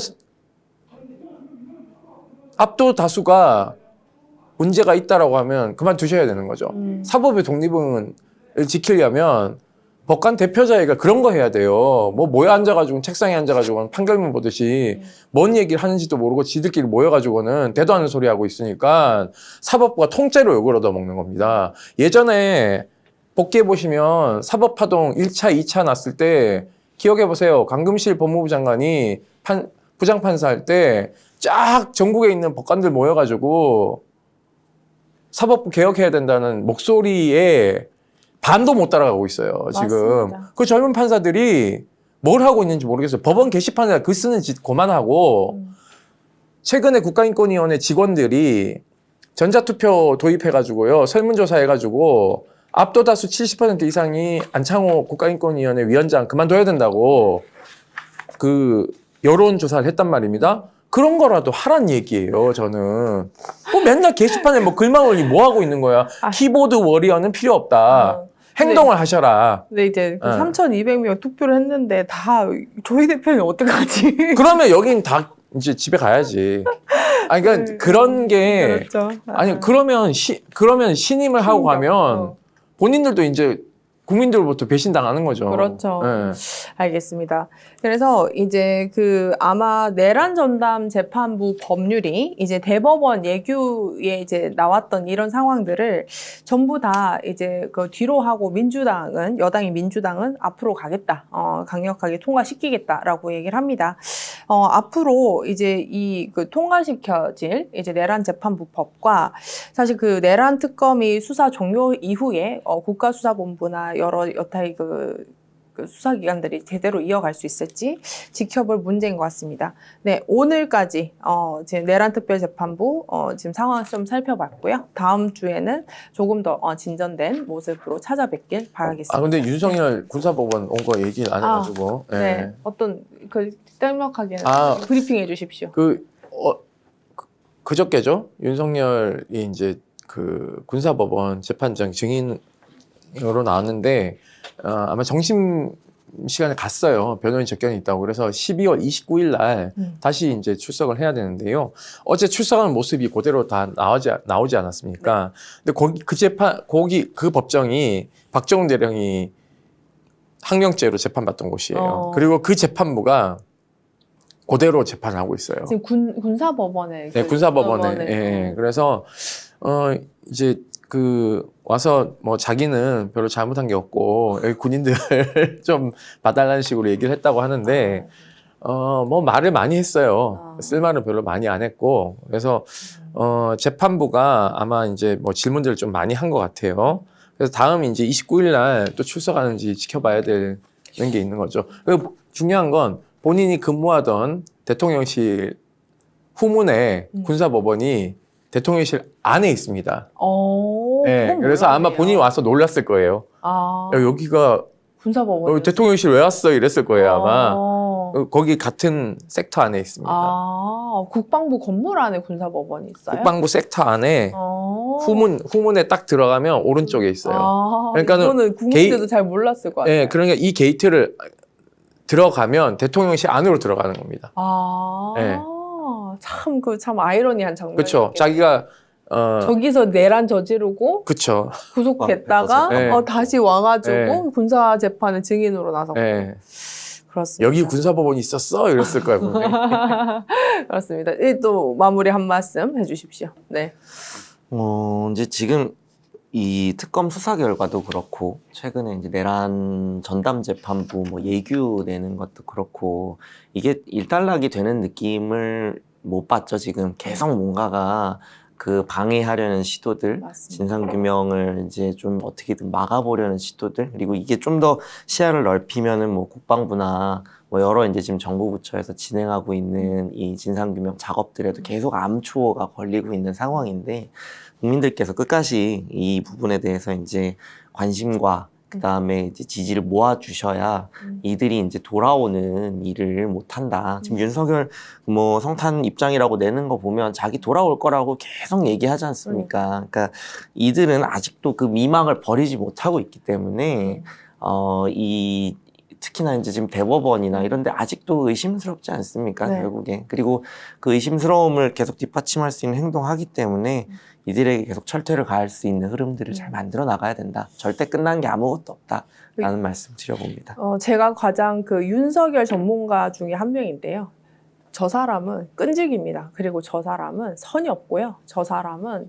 압도 다수가 문제가 있다라고 하면 그만두셔야 되는 거죠. 사법의 독립을 지키려면 법관 대표자회가 그런 거 해야 돼요. 모여 앉아가지고 책상에 앉아가지고 판결문 보듯이 뭔 얘기를 하는지도 모르고 지들끼리 모여가지고는 대도 않는 소리 하고 있으니까 사법부가 통째로 욕을 얻어먹는 겁니다. 예전에 복귀해보시면 사법파동 1차, 2차 났을 때 기억해보세요. 강금실 법무부 장관이 부장판사 할 때 쫙 전국에 있는 법관들 모여가지고 사법부 개혁해야 된다는 목소리에 반도 못 따라가고 있어요, 지금. 맞습니다. 그 젊은 판사들이 뭘 하고 있는지 모르겠어요. 법원 게시판에 글 쓰는 짓 그만하고, 최근에 국가인권위원회 직원들이 전자투표 도입해가지고요, 설문조사 해가지고, 압도다수 70% 이상이 안창호 국가인권위원회 위원장 그만둬야 된다고, 여론조사를 했단 말입니다. 그런 거라도 하란 얘기예요, 저는. 맨날 게시판에 글만 올리 뭐 하고 있는 거야. 키보드 워리어는 필요 없다. 행동을 하셔라. 근데 이제 3,200명 투표를 했는데 다 조이대 편이 어떡하지? 그러면 여긴 다 이제 집에 가야지. 아니, 그러니까 그런 게. 그렇죠. 아니, 그러면 신임을 하고 가면 본인들도 이제 국민들로부터 배신당하는 거죠. 그렇죠. 네. 알겠습니다. 그래서 이제 아마 내란 전담 재판부 법률이 이제 대법원 예규에 이제 나왔던 이런 상황들을 전부 다 이제 뒤로 하고 여당인 민주당은 앞으로 가겠다. 강력하게 통과시키겠다라고 얘기를 합니다. 앞으로 이제 통과시켜질 이제 내란 재판부 법과 사실 내란 특검이 수사 종료 이후에 국가수사본부나 여러 여타의 수사기관들이 제대로 이어갈 수 있을지 지켜볼 문제인 것 같습니다. 네, 오늘까지 지금 내란특별재판부 지금 상황을 좀 살펴봤고요. 다음 주에는 조금 더 진전된 모습으로 찾아뵙길 바라겠습니다. 근데 윤석열 군사법원 온 거 얘기를 안 해가지고. 네, 어떤 짤막하게 브리핑해 주십시오. 그저께죠. 윤석열이 이제 군사법원 재판장 증인으로 나왔는데 아마 정심 시간에 갔어요. 변호인 접견이 있다고. 그래서 12월 29일 날 다시 이제 출석을 해야 되는데요. 어제 출석하는 모습이 그대로 다 나오지 않았습니까? 근데 그 법정이 박정훈 대령이 항명죄로 재판받던 곳이에요. 그리고 그 재판부가 그대로 재판을 하고 있어요. 지금 군사법원에. 네, 군사법원에. 예. 그래서 이제 와서 자기는 별로 잘못한 게 없고 여기 군인들 좀 봐달라는 식으로 얘기를 했다고 하는데 말을 많이 했어요. 쓸 말은 별로 많이 안 했고 그래서 재판부가 아마 이제 질문들을 좀 많이 한 것 같아요. 그래서 다음 이제 29일 날 또 출석하는지 지켜봐야 되는 게 있는 거죠. 그리고 중요한 건 본인이 근무하던 대통령실 후문에 군사법원이 대통령실 안에 있습니다. 네, 그래서 아마 본인이 와서 놀랐을 거예요. 여기가 군사법원 대통령실 왜 왔어? 이랬을 거예요, 아마. 거기 같은 섹터 안에 있습니다. 국방부 건물 안에 군사법원이 있어요? 국방부 섹터 안에 후문에 딱 들어가면 오른쪽에 있어요. 그러니까는 이거는 국민들도 잘 몰랐을 것 같아요. 네, 그러니까 이 게이트를 들어가면 대통령실 안으로 들어가는 겁니다. 네. 참 아이러니한 장면이에요. 그렇죠. 자기가 저기서 내란 저지르고 그렇죠. 구속됐다가 네. 다시 와가지고 네. 군사 재판의 증인으로 나섰고 네. 그렇습니다. 여기 군사법원이 있었어 이랬을 거예요. 분명히. 그렇습니다. 또 마무리 한 말씀 해주십시오. 네. 이제 지금 이 특검 수사 결과도 그렇고 최근에 이제 내란 전담 재판부 뭐 예규 내는 것도 그렇고 이게 일단락이 되는 느낌을 못 봤죠. 지금 계속 뭔가가 그 방해하려는 시도들, 맞습니다. 진상규명을 이제 좀 어떻게든 막아보려는 시도들, 그리고 이게 좀 더 시야를 넓히면은 뭐 국방부나 뭐 여러 이제 지금 정부 부처에서 진행하고 있는 이 진상규명 작업들에도 계속 암초가 걸리고 있는 상황인데 국민들께서 끝까지 이 부분에 대해서 이제 관심과 그다음에 이제 지지를 모아주셔야 이들이 이제 돌아오는 일을 못한다. 지금 윤석열 뭐 성탄 입장이라고 내는 거 보면 자기 돌아올 거라고 계속 얘기하지 않습니까? 그러니까 이들은 아직도 그 미망을 버리지 못하고 있기 때문에 이 특히나 이제 지금 대법원이나 이런 데 아직도 의심스럽지 않습니까? 네. 결국에. 그리고 그 의심스러움을 계속 뒷받침할 수 있는 행동하기 때문에 이들에게 계속 철퇴를 가할 수 있는 흐름들을 잘 만들어 나가야 된다. 절대 끝난 게 아무것도 없다라는 말씀 드려봅니다. 제가 가장 그 윤석열 전문가 중에 한 명인데요. 저 사람은 끈질깁니다. 그리고 저 사람은 선이 없고요. 저 사람은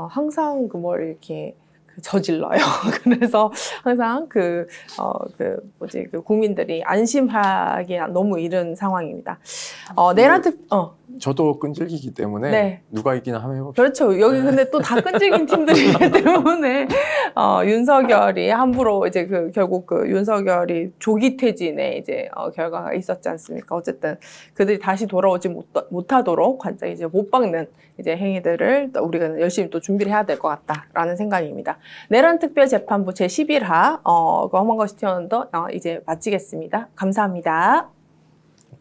항상 뭘 이렇게 저질러요. 그래서 항상 국민들이 안심하기 너무 이른 상황입니다. 저도 끈질기기 때문에 네. 누가 이기나 한번 해봅시다. 그렇죠. 여기 근데 또 다 끈질긴 팀들이기 때문에 윤석열이 함부로 이제 결국 윤석열이 조기 퇴진의 이제 결과가 있었지 않습니까? 어쨌든 그들이 다시 돌아오지 못하도록 완전 이제 못 박는 이제 행위들을 우리가 열심히 또 준비를 해야 될 것 같다라는 생각입니다. 내란 특별 재판부 제11화 허먼거시 튀어나온더 이제 마치겠습니다. 감사합니다.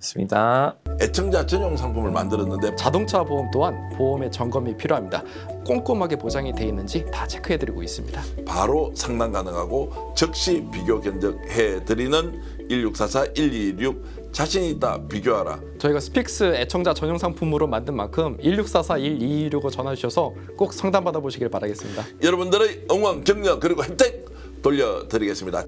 맞습니다. 애청자 전용 상품을 만들었는데 자동차 보험 또한 보험의 점검이 필요합니다. 꼼꼼하게 보장이 돼 있는지 다 체크해드리고 있습니다. 바로 상담 가능하고 즉시 비교 견적해드리는 1644-1226 자신 있다 비교하라. 저희가 스픽스 애청자 전용 상품으로 만든 만큼 1644-1226을 전화 주셔서 꼭 상담 받아보시길 바라겠습니다. 여러분들의 응원, 격려 그리고 혜택 돌려드리겠습니다.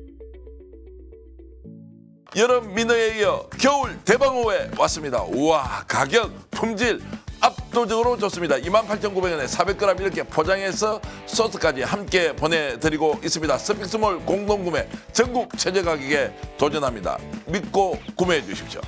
여름 민어에 이어 겨울 대방어회 왔습니다. 우와, 가격, 품질 압도적으로 좋습니다. 28,900원에 400g 이렇게 포장해서 소스까지 함께 보내드리고 있습니다. 스픽스몰 공동구매 전국 최저 가격에 도전합니다. 믿고 구매해 주십시오.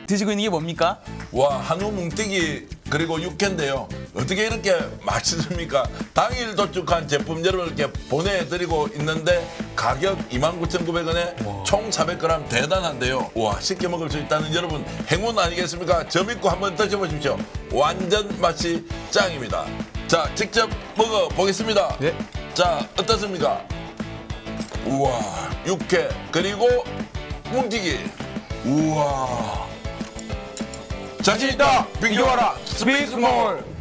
드시고 있는 게 뭡니까? 와, 한우 뭉티기 그리고 육회인데요. 어떻게 이렇게 맛있습니까? 당일 도축한 제품 여러분께 보내드리고 있는데 가격 29,900원에 총 400g 대단한데요. 와, 쉽게 먹을 수 있다는 여러분 행운 아니겠습니까? 저 믿고 한번 드셔보십시오. 완전 맛이 짱입니다. 자, 직접 먹어보겠습니다. 네. 자, 어떻습니까? 우와, 육회 그리고 뭉티기. 우와. 자신 있다 비교하라 스픽스몰.